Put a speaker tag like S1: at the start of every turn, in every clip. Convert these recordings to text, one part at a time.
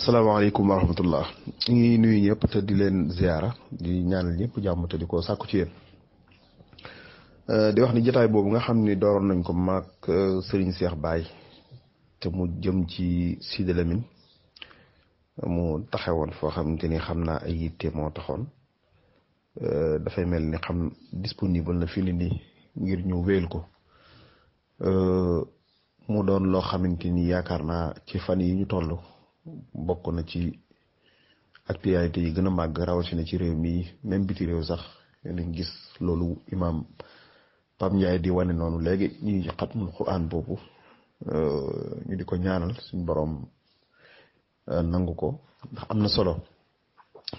S1: salaamaaleykum wa rahmatullah ñu ngi nuyu ñëpp te di leen ziara di ñaanal ñëpp jàmm te di ko sàkku ci yéen di wax ni jotaay boobu nga xam ni dooroon nañ ko maag Serigne Cheikh Baye te mu jëm ci Sidi Lamine mu taxawoon foo xamante ni xam naa ay yitte moo taxoon dafay mel ni xam disponible na fi nii ngir ñu wéyal ko mu doon loo xamante ni yaakaar naa ci fan yi ñu toll bokk na ci actualité yi gën a màgg rawatina ci réew mi même biti réew sax nañ gis loolu imam Pape Ndiaye di wane noonu léegi ñuy xatmul Quran boobu ñu di ko ñaanal suñ borom nangu ko ndax am na solo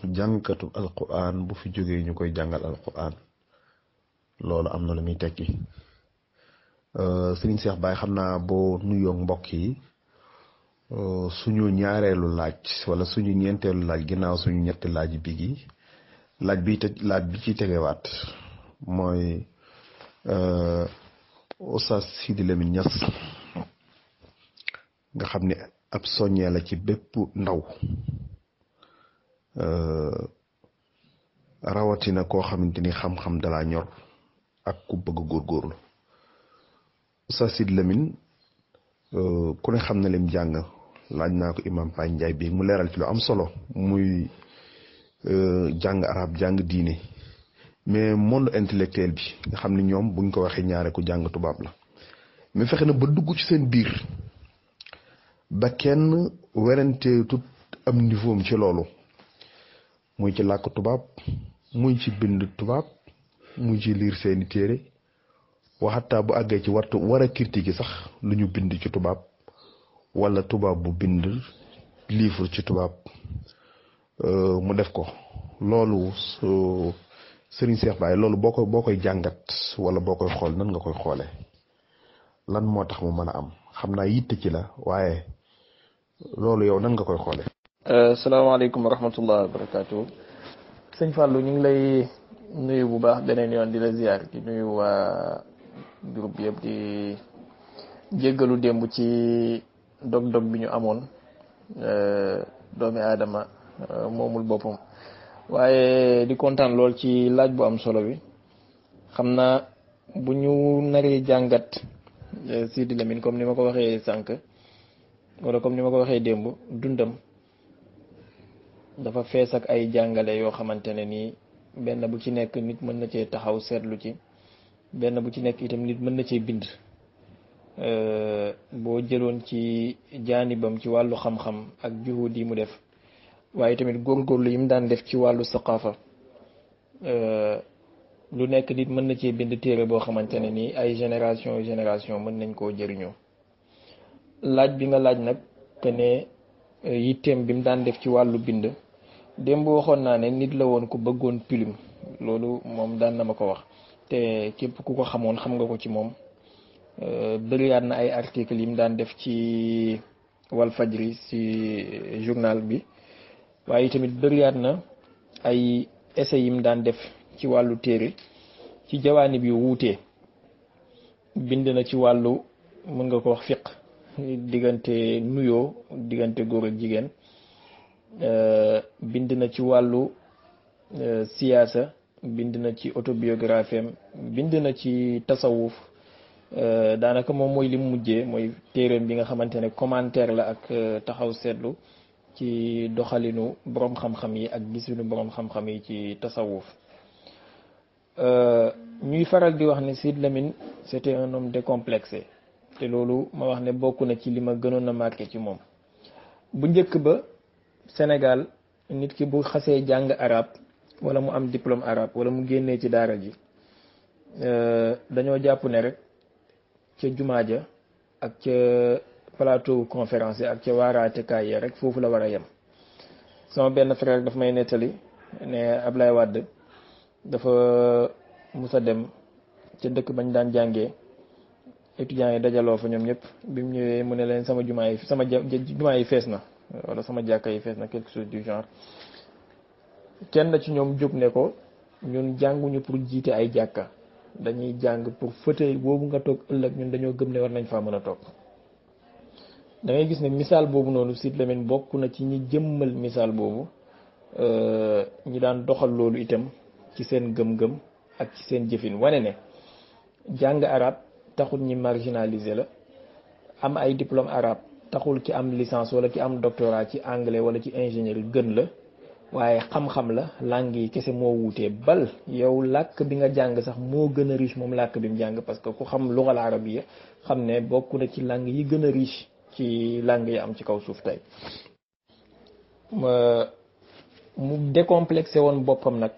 S1: jàngkatu alquran bu fi jógee ñu koy jàngal alquran loolu am na lu muy tekki Serigne Cheikh Baye xam naa boo nuyoo mbokk yi suñu ñaareelu laaj wala suñu ñeenteelu laaj ginnaaw suñu ñetti laaj laaj bi ci tegewaat mooy Oustaz Sidi Lamine Niass nga xam ne ab soññee la ci bépp ndaw rawatina koo xamante ni xam-xam dalaa ñor ak ku bëgg góorgóorlu Oustaz Sidi Lamine ku ne xam na lim jàng laaj naa ko imam Paye Ndiaye bi mu leeral ci lu am solo muy jàng arab jàng diine mais monde intellectuel bi nga xam ne ñoom buñ ko waxee ñaare ku jàng tubaab la mais fexe na ba dugg ci seen biir ba kenn werante tut am niveau am ci loolu muy ci làkk tubaab muy ci bind tubaab muy ci liir seeni téere waxataa bu àggee ci war a critiquer sax lu ñu bind ci tubaab wala tubaab bu bind livre ci tubaab mu def ko loolu Serigne Cheikh Baye loolu boo koy jàngat wala boo koy xool nan nga koy xoole lan moo tax mu mën a am xam naa yitte ci la waaye loolu yow nan nga koy xoole
S2: salaamaaleykum wa rahmatullah wa barakaatu sëñ Fallou ñu ngi lay nuyu bu baax beneen yoon di la ziar di nuyu waa groupe bi yëpp di jéggalu démb ci dog-dog bi ñu amoon doomi aadama moomul boppam waaye di kontaan lool ci laaj bu am solo bi xam naa bu ñu naree jàngat Sidi Lamine comme ni ma ko waxee sànq wala comme ni ma ko waxee démb dundam dafa fees ak ay jàngale yoo xamante ne nii benn bu ci nekk nit mën na cee taxaw seetlu ci benn bu ci nekk itam nit mën na cee bind boo jëloon ci jaanibam ci wàllu xam-xam ak juhud yi mu def waaye tamit góorgóorlu yi mu daan def ci wàllu saqaafa lu nekk nit mën na cee bind téere boo xamante ne nii ay génération mën nañ koo jëriñoo laaj bi nga laaj nag te ne yitteem bi mu daan def ci wàllu bind démb waxoon naa ne nit la woon ku bëggoon plume loolu moom daan na ma ko wax te képp ku ko xamoon xam nga ko ci moom bëriyaat na ay articles yi mu daan def ci Walfadjri ci journal bi waaye tamit bëriyaat na ay essais yi mu daan def ci wàllu téere ci jawaanib yu wuutee bind na ci wàllu mën nga ko wax fiq diggante nuyoo diggante góor ak jigéen bind na ci wàllu siyaasa bind na ci autobiographie am bind na ci tasawuf daanaka moom mooy lim mujjee mooy téereem bi nga xamante ne commentaire la ak taxaw seetlu ci doxalinu boroom xam-xam yi ak gisinu boroom xam-xam yi ci tasawuf ñuy faral di wax ne Sidi Lamine c'était un homme décomplexé te loolu ma wax ne bokk na ci li ma gënoon a marqué ci moom bu njëkk ba Sénégal nit ki bu xasee jàng arab wala mu am diplôme arabe wala mu génnee ci daara ji dañoo jàpp ne rek ca jumaa ja ak ca plateau conférence ak ca waaraatekaay ya rek foofu la war a yem. sama benn frère daf may nettali ne Ablaye Wade dafa musa dem ca dëkk bañ daan jàngee étudiants yi dajaloo fa ñoom ñëpp bi mu ñëwee mu ne leen sama jumaa yi fees na wala sama jàkka yi fees na quelque chose du genre kenn ci ñoom jóg ne ko ñun jànguñu pour jiite ay jàkka dañuy jàng pour fauteuil boobu nga toog ëllëg ñun dañoo gëm ne war nañ faa mën a toog da ngay gis ne misaal boobu noonu Sidy Lamine bokk na ci ñi jëmmal misaal boobu ñi daan doxal loolu itam ci seen gëm-gëm ak ci seen jëfin wane ne jàng arab taxul ñi marginaliser la, am ay diplôme arabe taxul ki am licence wala ki am doctorat ci anglais wala ci ingénieur gën la, waaye xam-xam la, langue yi kese moo wuutee. Bal yow làkk bi nga jàng sax moo gën a riche moom làkk bi mu jàng, parce que ku xam lugal arabiyya xam ne bokk na ci langue yi gën a riche ci langue yi am ci kaw suuf tey. mu décomplexé woon boppam nag,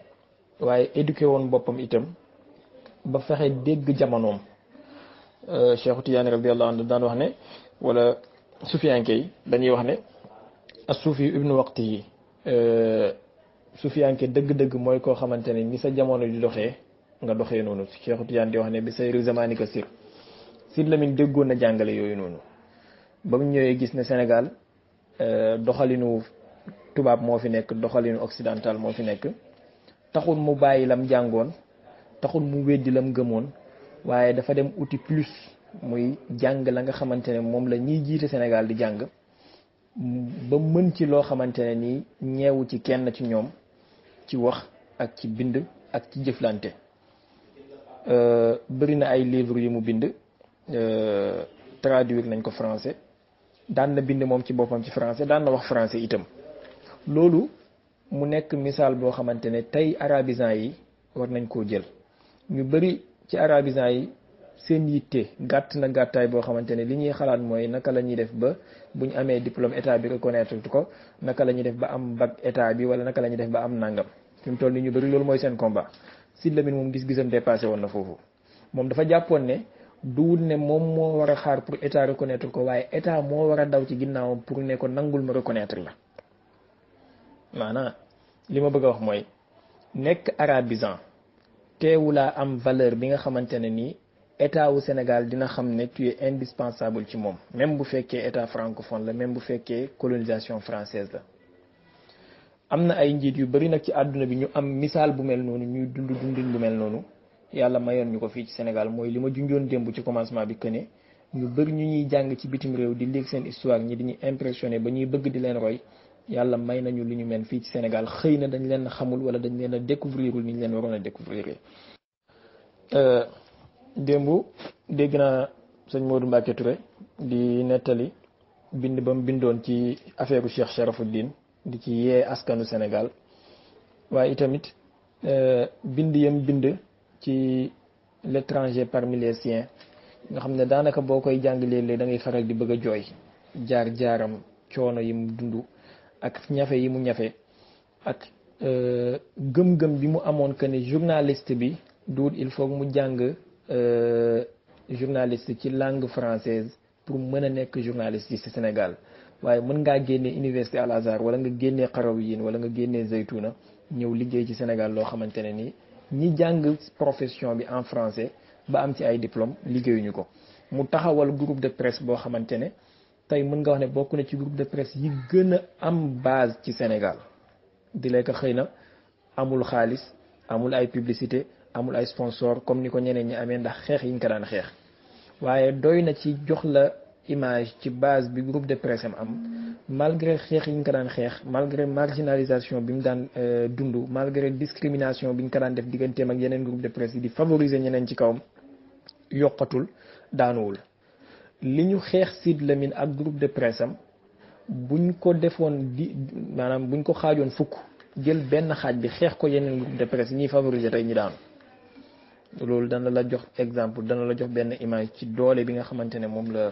S2: waaye éduqué woon boppam itam ba fexe dégg jamonoom. Cheikh Tidiane radiyallahu anhu daan wax ne, wala sufiyanke yi dañuy wax ne as-sufi ibnu waqtihi, sufiyanke dëgg-dëgg mooy koo xamante ne ni sa jamono di doxee nga doxee noonu. Cheikh Tidiane di wax ne bi sayri zamanika sir. Sidy Lamine déggoon na jàngale yooyu noonu ba mu ñëwee gis ne Sénégal doxalinu tubaab moo fi nekk, doxalinu occidental moo fi nekk, taxul mu bàyyi lam jàngoon, taxul mu weddi lam gëmoon, waaye dafa dem uti plus, muy jàng la nga xamante ne moom la ñiy jiite Sénégal di jàng, ba mën ci loo xamante ne nii ñeewu ci kenn ci ñoom ci wax ak ci bind ak ci jëflante. bëri na ay livres yu mu bind, traduire nañ ko français, daan na bind moom ci boppam ci français, daan na wax français itam. loolu mu nekk misaal boo xamante ne tey arabisants yi war nañ koo jël. ñu bëri ci arabisants yi seen yitte gàtt na gàttaay boo xamante ne li ñuy xalaat mooy naka la ñuy def ba bu ñu amee diplôme état bi reconnaître ko, naka la ñuy def ba am bac état bi, wala naka la ñuy def ba am nangam. fi mu toll nii ñu bëri loolu mooy seen combat. Sidy Lamine moom gis-gisam dépassé woon na foofu. moom dafa jàppoon ne duwul ne moom moo war a xaar pour état reconnaître ko, waaye état moo war a daw ci ginnaawam pour ne ko nangul ma reconnaître la. maanaam li ma bëgg a wax mooy nekk arabisant teewulaa am valeur bi nga xamante ne nii état wu Sénégal dina xam ne tu es indispensable ci moom, même bu fekkee état francophone la, même bu fekkee colonisation française la. am na ay njiit yu bari nag ci àdduna bi ñu am misaal bu mel noonu, ñuy dundin bu mel noonu, yàlla mayoon ñu ko fii ci Sénégal. mooy li ma junjoon démb ci commencement bi que ne ñu bëri ñu ñuy jàng ci bitim réew di lire seen histoire ñi di ñu impressionné ba ñuy bëgg di leen roy, yàlla may nañu li ñu mel fii ci Sénégal. xëy na dañ leen xamul wala dañ leen a découvrirul ni ñu leen waroon a découvrir. démb dégg naa sëñ Modou Mbacké Touré di nettali bind ba mu bindoon ci affaire Cheikh Charafuddin di ci yee askanu Sénégal, waaye itamit bind yam bind ci l'étranger parmi les siens, nga xam ne daanaka boo koy jàng léeg-léeg da ngay faral di bëgg a jooy. jaar-jaaram, coono yi mu dund ak ñafe yi mu ñafe, ak gëm-gëm bi mu amoon que ne journaliste bi duut il faut mu jàng journaliste ci langue française pour mën a nekk journaliste ci Sénégal, waaye mën ngaa génnee université Al Azhar wala nga génnee Qarawiyyin wala nga génnee Zaytuna ñëw liggéey ci Sénégal loo xamante ne ni ñi jàng profession bi en français ba am ci ay diplôme liggéeyuñu ko. mu taxawal groupe de presse boo xamante ne tey mën nga wax ne bokk na ci groupe de presse yi gën a am base ci Sénégal. di lekk xëy na amul xaalis, amul ay publicité, amul ay sponsor comme ni ko ñeneen ñi amee ndax xeex yiñ ko daan xeex, waaye doy na ci jox la image ci base bi groupe de presse am malgré xeex yiñ ko daan xeex, malgré marginalisation bi mu daan dund, malgré discrimination bi ñu ko daan def digganteem ak yeneen groupe de presse yi di favoriser ñeneen ci kawam, yokkatul daanuwul. li ñu xeex Sidy Lamine ak groupe de presse am buñ ko defoon maanaam buñ ko xaajoon fukk, jël benn xaaj bi xeex ko yeneen groupe de presse yi ñuy favoriser tey ñi daanu. loolu dana la jox exemple, dana la jox benn image ci doole bi nga xamante ne moom la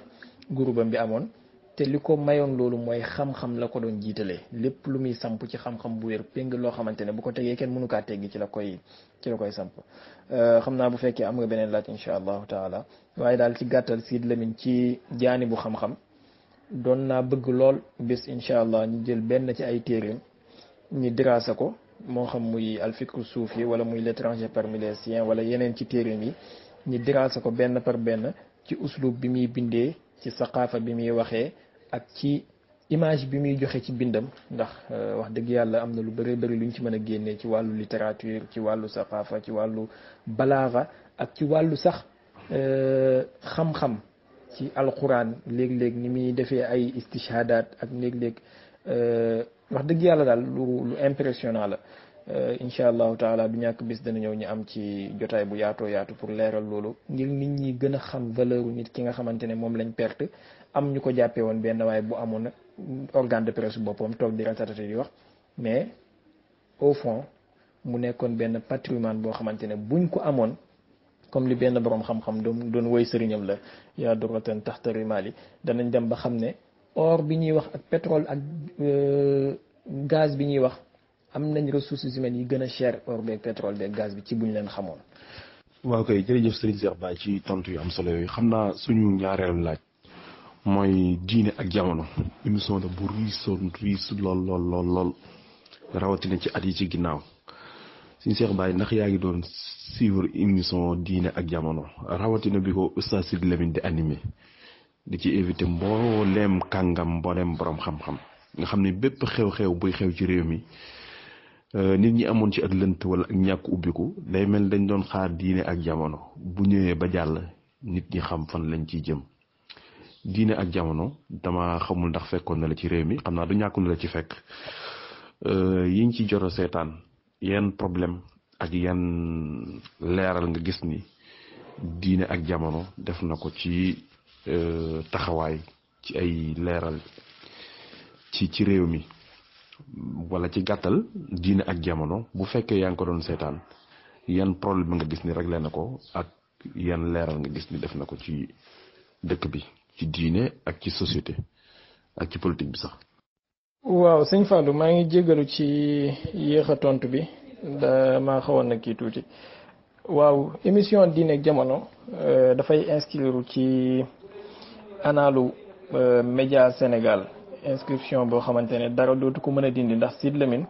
S2: groupam bi amoon. te li ko mayoon loolu mooy xam-xam la ko doon jiitalee, lépp lu muy samp ci xam-xam bu wér péng loo xamante ne bu ko tegee kenn mënu kaa teggi ci la koy samp. xam naa bu fekkee am nga beneen laaj insha allahu taala, waaye daal ci gàttal Sidy Lamine ci jaani bu xam-xam doon naa bëgg lool bés insha allah ñu jël benn ci ay téeréem ñu diraasa ko, moo xam muy alfikru suufi wala muy l'étranger parmi les siens wala yeneen ci téeréem yi, ñu diraasa ko benn par benn ci uslub bi muy bindee, ci saqaafa bi muy waxee, ak ci image bi muy joxe ci bindam. ndax wax dëgg yàlla am na lu bëri bëri luñ ci mën a génnee ci wàllu littérature, ci wàllu saqaafa, ci wàllu balaaxa, ak ci wàllu sax xam-xam ci alquran léeg-léeg ni muy defee ay istishhaadaat ak léeg-léeg wax dëgg yàlla daal lu impressionnant la. incha allahu taala du ñàkk bis dana ñëw ñu am ci jotaay bu yaatoo yaatu pour leeral loolu ngir nit ñi gën a xam valeur nit ki nga xamante ne moom lañ perte am ñu ko jàppee woon benn waaye bu amoon organe de presse boppam toog di ratatate di wax mais au fond mu nekkoon benn patrimoine boo xamante ne buñ ko amoon comme li benn borom xam-xam doon woy sëriñam la yaa duratan taxta rimaali danañ dem ba xam ne or bi ñuy wax ak pétrole ak gaz bi ñuy wax am nañ ressources humaines yi gën a cher or beeg pétrole beeg gaz bi ci buñ leen xamoon.
S1: waaw kay jërëjëf Serigne Cheikh Baye ci tontu yu am solo yooyu xam naa suñu ñaareelu laaj mooy diine ak jamono émission la bu riis lool rawatina ci at yi ci ginnaaw Serigne Cheikh Baye ndax yaa ngi doon suivre émission diine ak jamono rawatina bi ko Oustaz Sidy Lamine di animé di ci éviter mbooleem kàngam mbooleem borom xam-xam nga xam ne bépp xew-xew buy xew ci réew mi. nit ñi amoon ci ak lënt wala ak ñàkk ubbiku day mel dañ doon xaar diine ak jamono bu ñëwee ba jàll nit ñi xam fan lañ ciy jëm diine ak jamono dama xamul ndax fekkoon na la ci réew mi xam naa du ñàkkul la ci fekk yiñ ci jot a seetaan yan problème ak yan leeral nga gis ni diine ak jamono def na ko ci taxawaay ci ay leeral ci réew mi wala ci gàttal diine ak jamono bu fekkee yaa ngi ko doon seetaan yan problème nga gis ni réglé na ko ak yan leeral nga gis ni def na ko ci dëkk bi ci diine ak ci société ak ci politique bi sax.
S2: waaw sëñ Fallou maa ngi jégalu ci yéex a tontu bi maa xawoon na kii tuuti waaw émission diine ak jamono dafay inscrire ci analu média Sénégal. inscription boo xamante ne dara dootu ko mën a dindi ndax Sidy Lamine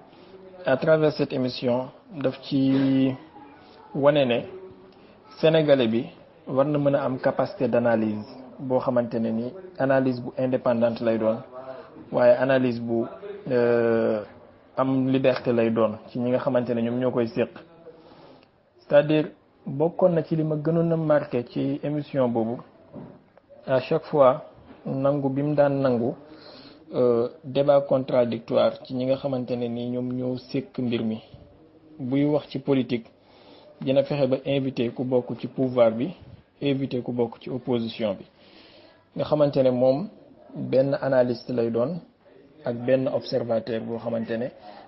S2: à travers cette émission daf ci wane ne sénégalais bi war na mën a am capacité d'analyse boo xamante ne ni analyse bu indépendante lay doon waaye analyse bu am liberté lay doon ci ñi nga xamante ne ñoom ñoo koy séq c'est-à-dire bokkoon na ci li ma gënoon a marqué ci émission boobu à chaque fois nangu bi mu daan nangu débat contradictoire ci ñi nga xamante ne ni ñoom ñoo sékk mbir mi buy wax ci politique dina fexe ba invité ku bokk ci pouvoir bi invité ku bokk ci opposition bi nga xamante ne moom benn analyste lay doon ak benn observateur boo xamante ne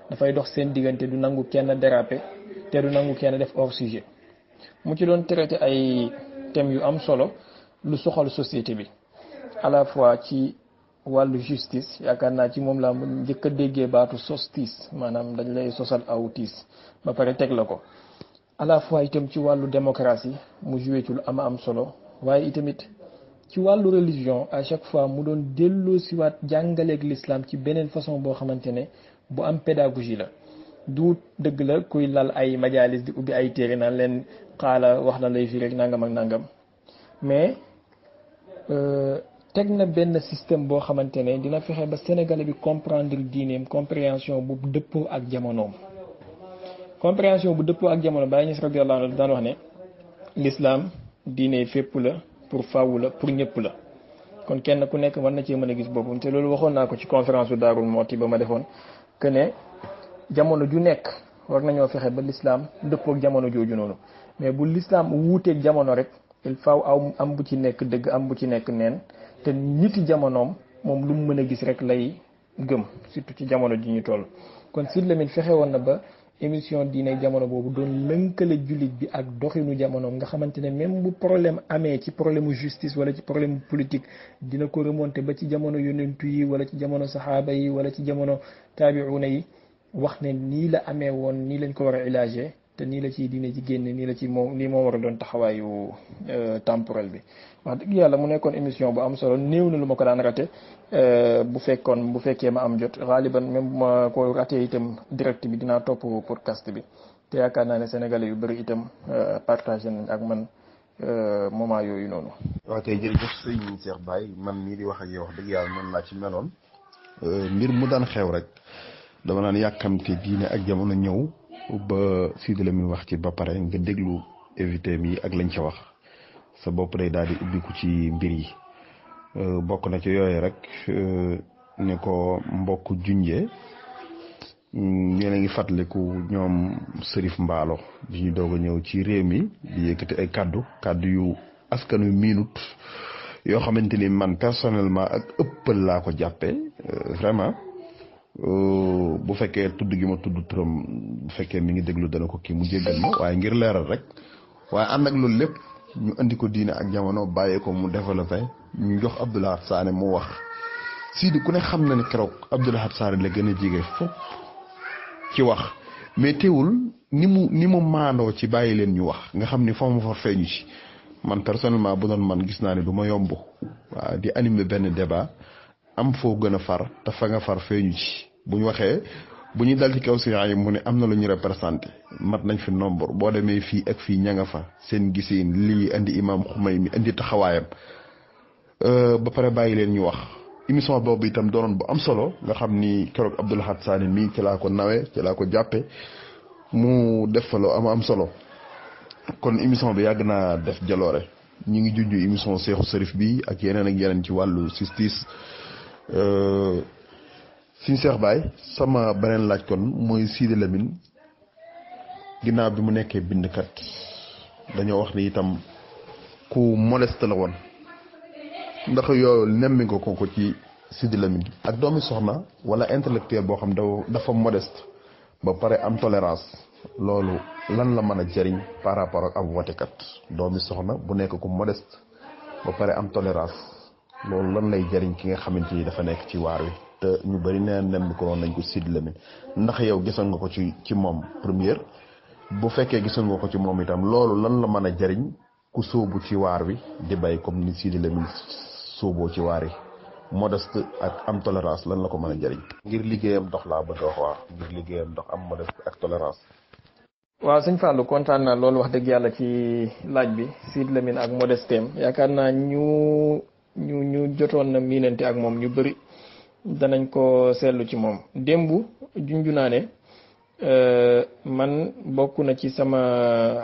S2: dafay dox seen diggante du nangu kenn déraper te du nangu kenn def hors sujet mu ci doon traité ay thèmes yu am solo lu soxal société bi à la fois ci wàllu justice yaakaar naa ci moom laa njëkk a déggee baatu sostiis maanaam dañ lay sosal aw tiis ba pare teg la ko à la fois itam ci wàllu démocratie mu joué ci lu am solo waaye itamit ci wàllu religion à chaque fois mu doon delloo siwaat jàngaleeg l'islam ci beneen façon boo xamante ne bu am pédagogie la du dëgg la kuy lal ay majalis di ubbi ay téere naan leen xaala wax na lay fii rek nangam ak nangam mais teg na benn système boo xamante ne dina fexe ba sénégalais bi comprendre diineem compréhension bu dëppoo ak jamonoom compréhension bu dëppoo ak jamono Baye Niass radiyallahu anhu daan wax ne l'islam diine fépp la pour faawu la pour ñëpp la kon kenn ku nekk war na cee mën a gis boppam te loolu waxoon naa ko ci conférence bu Daarul Mooti ba ma defoon que ne jamono ju nekk war nañoo fexe ba l'islam dëppoo ak jamono jooju noonu mais bu l'islam wuuteeg jamono rek il faut am bu ci nekk dëgg am bu ci nekk neen te niti jamonoom moom lu mu mën a gis rek lay gëm surtout ci jamono ji ñu toll kon Sidy Lamine fexe woon na ba émission diine jamono boobu doon lënkale jullit bi ak doxinu jamonoom nga xamante ne même bu problème amee ci problème justice wala ci problème politique dina ko remonter ba ci jamono yonentu yi wala ci jamono saxaaba yi wala ci jamono taabiuna yi wax ne nii la amee woon nii lañ ko war a ilager te nii la ciy diine ci génne nii la ci moom lii moo war a doon taxawaayu temporel bi wax dëgg yàlla mu nekkoon émission bu am solo néew na lu ma ko daan raté bu fekkee ma am jot xaaliban même bu ma ko raté itam direct bi dinaa topp podcast bi te yaakaar naa ne sénégalais yu bëri itam partagé nañ ak man moment yooyu noonu.
S1: waaw kay jërëjëf sëñ Cheikh Baye man mii di wax ak yow wax dëgg yàlla noonu laa ci meloon mbir mu daan xew rek dama naan yàkkamte diine ak jamono ñëw ba Sidy Lamine wax ci ba pare nga déglu invité mi ak lañ ca wax sa bopp day daal di ubbiku ci mbir yi bokk na ci yooyu rek ni ko mbokk junjee yéen a ngi fàttaliku ñoom Sërif Mbaalo bi ñu doog a ñëw ci réew mi di yëkkati ay kaddu yu askan wi miinut yoo xamante ni man personnellement ak ëppal laa ko jàppee vraiment bu fekkee tudd gi ma tudd turam bu fekkee mi ngi déglu dana ko kii mu jéggal ma waaye ngir leeral rek waaye ànd ak loolu lépp ñu andi ko diine ak jamono bàyyee ko mu développé ñu jox Abdou Lahad Sané mu wax Sidi ku ne xam na ne keroog Abdou Lahad Sané la gën a jege fopp ci wax mais teewul ni mu maandoo ci bàyyi leen ñu wax nga xam ni fa mu fa feeñu ci man personnellement bu doon man gis naa ne du ma yomb waaw di animer benn débat am foo gën a far te fa nga far feeñu ci bu ñu waxee bu ñuy dal ci kaw si yi mu ne am na lu ñu représenté mat nañ fi nombre boo demee fii ak fii ña nga fa seen gisiin lii indi imam Khomeini indi taxawaayam ba pare bàyyi leen ñu wax émission boobu itam doonoon bu am solo nga xam ni keroog Abdou Lahad Sané mii ci laa ko nawee ci laa ko jàppe mu def fa lu am solo kon émission bi yàgg naa def jaloore ñu ngi junj émission Seexu Sërif bi ak yeneen ci wàllu justice Sëñ Cheikh Baye sama beneen laaj kon mooy Sidi Lamine ginnaaw bi mu nekkee bindkat dañoo wax ni itam ku modeste la woon ndax yooyu nemmi nga ko ci Sidi Lamine ak doomi soxna wala intellectuel boo xam dafa modeste ba pare am tolérance loolu lan la mën a jëriñ par rapport ak ab wotekat doomi soxna bu nekk ku modeste ba pare am tolérance loolu lan lay jëriñ ki nga xamante ni dafa nekk ci waar wi te ñu bëri neen nemmi ko noonu nañ ko Sidi Lamine ndax yow gisoon nga ko ci moom première bu fekkee gisoon nga ko ci moom itam loolu lan la mën a jëriñ ku sóobu ci waar wi di bay comme ni Sidi Lamine sóoboo ci waar yi modeste ak am tolérance lan la ko mën a jëriñ ngir liggéeyam dox laa bëgg a wax waa ngir liggéeyam dox am modeste ak tolérance.
S2: waaw sëñ Fallou kontaan naa loolu wax dëgg yàlla ci laaj bi Sidi Lamine ak modestem yaakaar naa ñu jotoon na miinante ak moom ñu bëri danañ ko seetlu ci moom démb junju naa ne man bokk na ci sama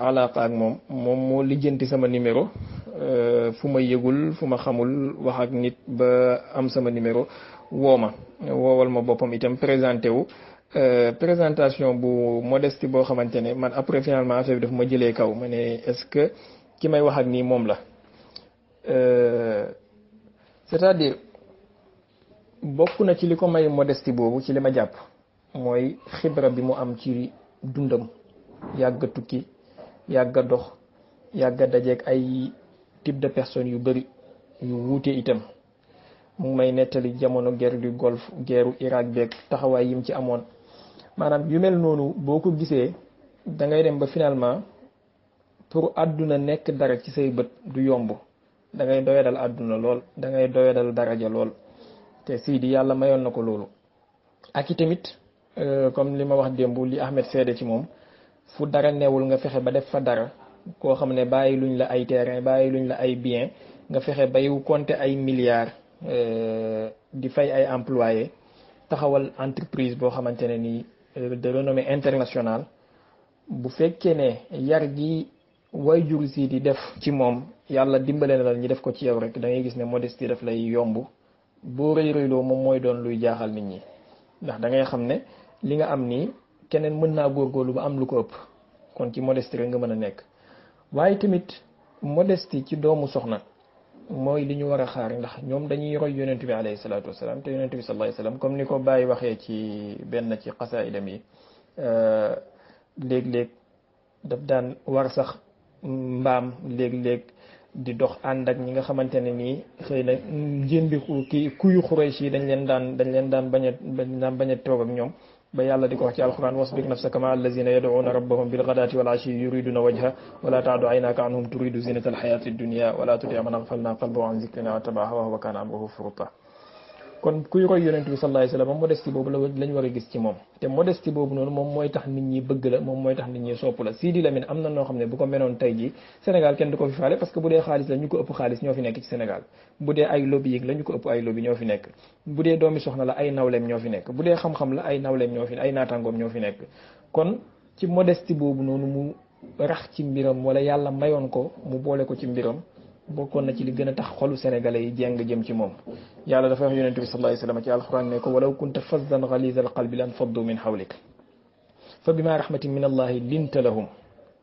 S2: alaaka ak moom moo lijjanti sama numéro fu ma yëgul fu ma xamul wax ak nit ba am sama numéro woowal ma boppam itam présenté wu présentation bu modeste boo xamante ne man après finalement affaire bi daf ma jëlee kaw ma ne est-ce que ki may wax ak nii moom la c'est-à-dire bokk na ci li ko may modeste boobu ci li ma jàpp mooy xibra bi mu am ci dundam yàgga tukki yàgga dox yàgga dajeek ay type de personnes yu bëri yu wuute itam mu ngi may nettali jamono guerre du Golfe guerru Irak beeg taxawaay yim ci amoon maanaam yu mel noonu boo ko gisee da ngay dem ba finalement pour àdduna nekk dara ci say bët du yomb da ngay doyadal àdduna lool da ngay doyadal daraja lool te Sidi yàlla mayoon na ko loolu ak i tamit comme li ma wax démb li Ahmed seede ci moom fu dara newul nga fexe ba def fa dara koo xam ne bàyyi luñ la ay terrain bàyyi luñ la ay bien nga fexe bay compter ay milliards di fay ay employés taxawal entreprise boo xamante ne nii de renommée internationale bu fekkee ne yar gi way jur si di def ci moom yàlla dimbale na la ñi def ko ci yow rek da ngay gis ne modestie daf lay yomb boo rëy rëyloo moom mooy doon luy jaaxal nit ñi ndax da ngay xam ne li nga am nii keneen mën naa góorgóorlu ba am lu ko ëpp kon ci modestie rek nga mën a nekk waaye tamit modestie ci doomu soxna mooy li ñu war a xaar ndax ñoom dañuy roy yonent bi alayhi salaatu wasalaam te yonent bi sallallahu alayhi wasallam comme ni ko Baye waxee ci benn ci xasaayidam yi léeg-léeg daf daan war sax mbaam léeg-léeg di dox ànd ak ñi nga xamante ne nii xëy na njëndi kii kuyu Xuraysh yi dañ leen daan bañ a toog ak ñoom ba yàlla di ko wax ci alquran wasbir nafsaka ma allazina yad'una rabbahum bil ghadati wal ashi yuriduna wajha wala ta'du aynaka anhum turidu zinata al hayati dunya wala tuti man aghfalna qalbahu an zikrina wa taba'a hawahu wa kana amruhu furuta kon kuy roy yonent bi sallallahu alayhi wasallam modestie boobu lañ war a gis ci moom te modestie boobu noonu moom mooy tax nit ñi bëgg la moom mooy tax nit ñi sopp la Sidi Lamine am na noo xam ne bu ko menoon tey jii Sénégal kenn du ko fi faale parce que bu dee xaalis la ñu ko ëpp xaalis ñoo fi nekk ci Sénégal bu dee ay lobby yi la ñu ko ëpp ay lobby ñoo fi nekk bu dee doomi soxna la ay nawleem ñoo fi nekk bu dee xam-xam la ay nawleem ñoo fi ay naataangoom ñoo fi nekk kon ci modestie boobu noonu mu rax ci mbiram wala yàlla mayoon ko mu boole ko ci mbiram bokkoon na ci li gën a tax xolu sénégalais yi jeng jëm ci moom. yàlla dafa wax yonent bi sallallahu alayhi wasallam ci alquran ne ko walaw kunta fazzan ghalizal qalbi lan faddu min hawlik fa bima rahmatin min allahi linta lahum.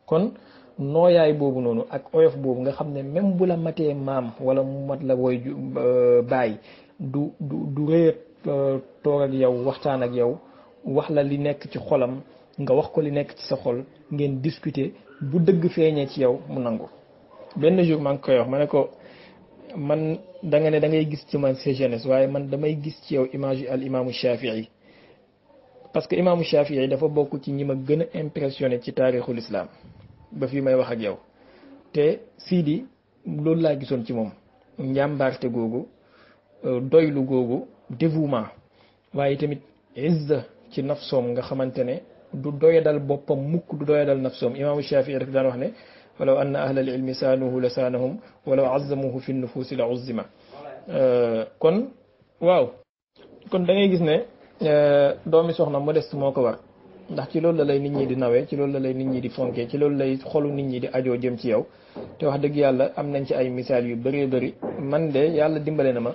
S2: kon nooyaay boobu noonu ak oyof boobu nga xam ne même bu la matee maam wala mu mat la woy baay du réet toog ak yow waxtaan ak yow wax la li nekk ci xolam nga wax ko li nekk ci sa xol ngeen discuter bu dëgg feeñee ci yow mu nangu. benn jour maa ngi koy wax ma ne ko man da nga ne da ngay gis ci man sa jeunesse waaye man damay gis ci yow image al imaamu Shafii parce que imaamu Shafii dafa bokk ci ñi ma gën a impressionné ci taarixul islam ba fii may wax ak yow te Sidi loolu laa gisoon ci moom njàmbaarte googu doylu googu dévouement waaye tamit izza ci nafsoom nga xamante ne du doyadal boppam mukk du doyadal nafsoom imaamu Shafii daf daan wax ne walaw anna ahlal ilmi saanuhu la saanahum walaw azzamuhu fi nufuusi la uzzima kon waaw kon da ngay gis ne doomi soxna modeste moo ko war ndax ci loolu la lay nit ñi di nawee ci loolu la lay nit ñi di fonkee ci loolu lay xolu nit ñi di ajoo jëm ci yow te wax dëgg yàlla am nañ ci ay misaal yu bëree bëri man de yàlla dimbale na ma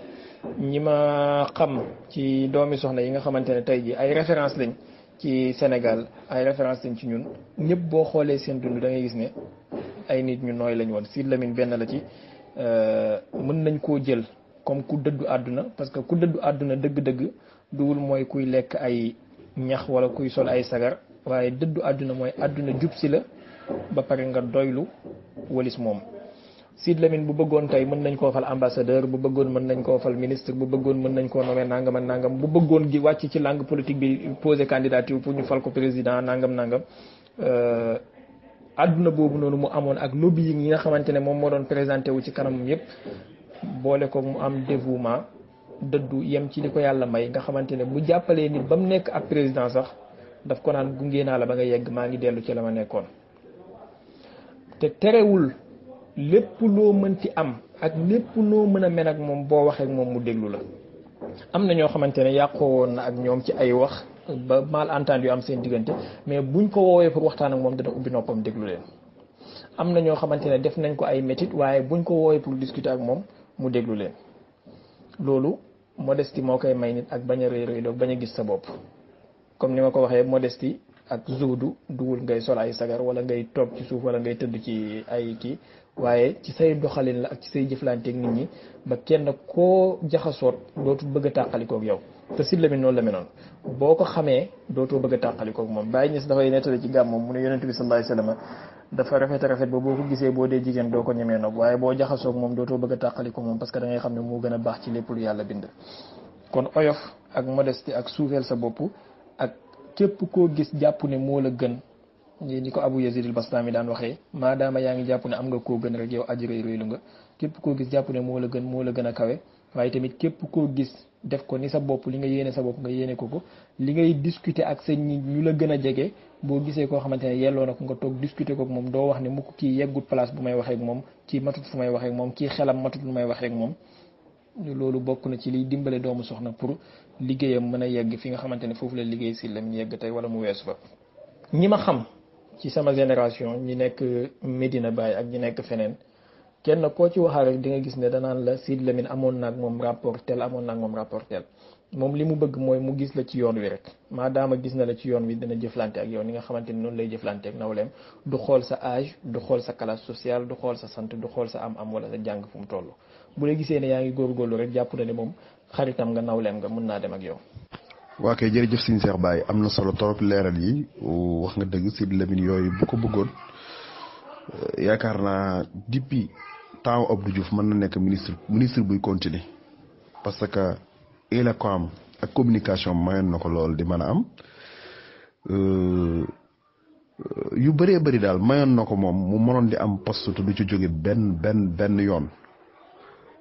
S2: ñi ma xam ci doomi soxna yi nga xamante ne tey ji ay référence lañ ci Sénégal ay référence lañ ci ñun ñëpp boo xoolee seen dund da ngay gis ne ay nit ñu nooy lañ woon Sidy Lamine benn la ci mën nañ koo jël comme ku dëddu àdduna parce que ku dëddu àdduna dëgg-dëgg duwul mooy kuy lekk ay ñax wala kuy sol ay sagar waaye dëddu àdduna mooy àdduna jub si la ba pare nga doylu walis moom. Sidy Lamine bu bëggoon tey mën nañ koo fal ambassadeur bu bëggoon mën nañ koo fal ministre bu bëggoon mën nañ koo nommer nangam ak nangam bu bëggoon gi wàcc ci langue politique bi poser candidature pour ñu fal ko président nangam nangam àdduna boobu noonu mu amoon ak lobbying yi nga xamante ne moom moo doon présenté wu ci kanamam yépp boole ko mu am dévouement dëddu yem ci li ko yàlla may nga xamante ne bu jàppalee nit ba mu nekk ab président sax daf ko naan gunge naa la ba nga yegg maa ngi dellu ci la ma nekkoon te terewul lépp loo mënti am ak lépp loo mën a mel ak moom boo waxee ak moom mu déglu la. am na ñoo xamante ne yàqoo woon na ak ñoom ci ay wax ba malentendu yu am seen diggante mais buñ ko woowee pour waxtaan ak moom dana ubbi noppam déglu leen. am na ñoo xamante ne def nañ ko ay métit waaye buñ ko woowee pour discuter ak moom mu déglu leen loolu modestie moo koy may nit ak bañ a rëy rëy doog bañ a gis sa bopp. comme ni ma ko waxee modestie ak zuudu duwul ngay sol ay sagar wala ngay toog ci suuf wala ngay tëdd ci ay kii waaye ci say doxalin la ak ci say jëflanteeg nit ñi ba kenn koo jaxasoot dootul bëgg a tàqalikoog yow te Sidy Lamine noonu la mel noonu boo ko xamee dootoo bëgg a tàqalikoog moom Baye Niass dafay nettali ci gàmm moom mu ne yonent bi sallallahu alayhi wasallam dafa rafet rafet ba boo ko gisee boo dee jigéen doo ko ñemee nopp waaye boo jaxasoog moom dootoo bëgg a tàqalikoog moom parce que da ngay xam ne moo gën a baax ci lépp lu yàlla bind. kon oyof ak modestie ak suufeel sa bopp ak képp koo gis jàpp ne moo la gën ni ko Abu Yazid al-Bastami daan waxee maadaama yaa ngi jàpp ne am nga koo gën rek yow aji rëy rëylu nga képp koo gis jàpp ne moo la gën a kawe waaye tamit képp koo gis def ko ni sa bopp li nga yéene sa bopp nga yéene ko li ngay discuter ak sa ñi ñu la gën a jege boo gisee koo xamante ne yelloo na ko nga toog discuter ko ak moom doo wax ne mukk kii yeggut place bu may waxee ak moom kii matut fu may waxee ak moom kii xelam matut lu may waxee ak moom. loolu bokk na ci liy dimbale doomu soxna pour liggéeyam mën a yegg fi nga xamante ne foofu la liggéey Sidy Lamine yegg tey wala mu weesu fa. ñi ma xam ci sama génération ñi nekk Medina Baye ak ñi nekk feneen kenn koo ci waxaa rek di nga gis ne danaan la Sidy Lamine amoon na ak moom rapport tel amoon na ak moom rapport tel moom li mu bëgg mooy mu gis la ci yoon wi rek maadaama gis na la ci yoon wi dina jëflante ak yow ni nga xamante ni noonu lay jëflante ak nawleem du xool sa âge du xool sa classe sociale du xool sa sant du xool sa am wala sa jàng fu mu toll bu la gisee ne yaa ngi góorgóorlu rek jàpp na ne moom xaritam nga nawleem nga mën naa dem ak yow.
S1: waa kay jërëjëf Serigne Cheikh Baye am na solo trop leeral yi wax nga dëgg Sidy Lamine yooyu bu ko bëggoon yaakaar naa depuis temps Abdou Diouf mën na nekk ministre buy continuer parce que éloquent ak communication mayoon na ko lool di mën a am yu bëree bëri daal mayoon na ko moom mu mënoon di am poste te du ci jóge benn yoon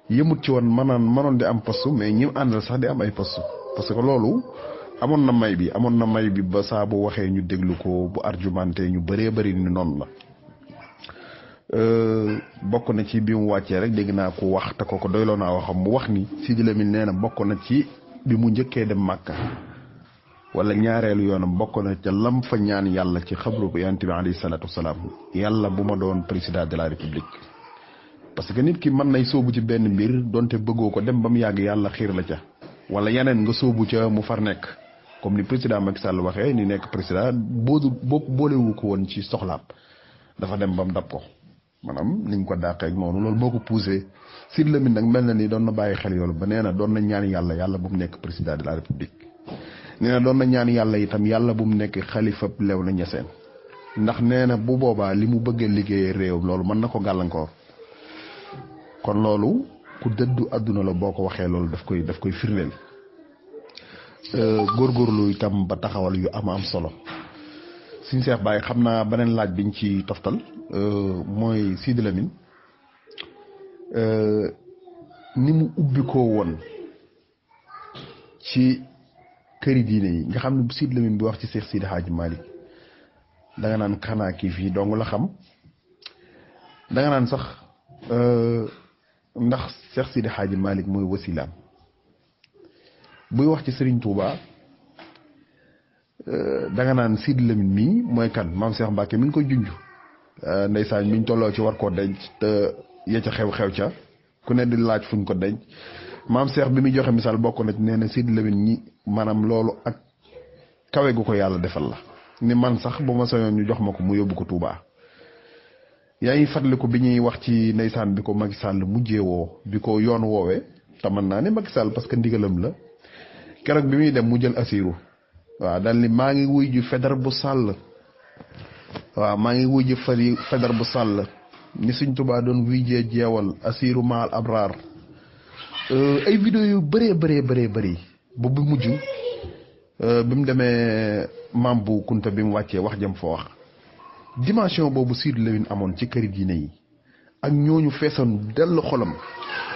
S1: yëmut ci woon mënoon di am poste mais ñi àndal sax di am ay poste parce que loolu amoon na may bi ba saa bu waxee ñu déglu ko bu argumenté ñu bëree bëri ni noonu la bokk na ci bi mu wàccee rek dégg naa ko wax te ko doyloo naa waxam mu wax ni Sidy Lamine nee na bokk na ci bi mu njëkkee dem Màkka wala ñaareelu yoonam bokk na ca lam fa ñaan yàlla ci xabru bu yonent bi alayhi salaatu wasalaam yàlla bu ma doon président de la république parce que nit ki mën nay sóobu ci benn mbir donte bëggoo ko dem ba mu yàgg yàlla xiir la ca wala yeneen nga sóobu ca mu far nekk comme ni président Macky Sall waxee ni nekk président boolewu ko woon ci soxlaam dafa dem ba mu dab ko maanaam niñ ko dàqee ak noonu loolu boo ko poussé Sidy Lamine nag mel na ni doon na bàyyi xel yoolu ba nee na doon na ñaan yàlla bu mu nekk président de la république nee na doon na ñaan yàlla itam yàlla bu mu nekk xalifa Léona Niassène ndax nee na bu boobaa li mu bëggee liggéeyee réewam loolu mën na ko gàllankoor kon loolu ku dëddu àdduna la boo ko waxee loolu daf koy firndeel góorgóorlu itam ba taxawal yu am solo Sëñ Cheikh Baye xam naa beneen laaj biñ ci toftal mooy Sidy Lamine ni mu ubbi ko woon ci këri diine yi nga xam ne Sidy Lamine bi wax ci Cheikh Sidi Hadji Malick da nga naan xanaa kii fii dong la xam da nga naan sax ndax Cheikh Sidi Hadji Malick mooy wasilaam buy wax ci Serigne Touba da nga naan Sidy Lamine mii mooy kan maam Cheikh Mbacke mi ngi koy junj ndeysaan mi ñu tolloo ci war koo denc te ya ca xew ca ku ne di laaj fuñ ko denc maam Cheikh bi muy joxe misaal bokk na ci nee na Sidy Lamine ñi maanaam loolu ak kawe gu ko yàlla defal la ni man sax bu ma soñoon ñu jox ma ko mu yóbbu ko Touba. yaa ngi fàttaliku bi ñuy wax ci ndeysaan bi ko Macky Sall mujjee woo bi ko yoon woowee te mën naa ne Macky Sall parce que ndigalam la keroog bi muy dem mu jël asiru waaw daal ni maa ngi wuy ju Faidherbe bu Sall waaw maa ngi wuy ju Faidherbe bu Sall ni Sëñ Tuubaa doon wuy jee jeewal asiru maal abraar ay vidéo yu bëree bëri ba bu mujj bi mu demee maam bu Kunta bi mu wàccee wax jëm fa wax dimension boobu Sidy Lamine amoon ci këri diine yi ak ñooñu feesoon dellu xolam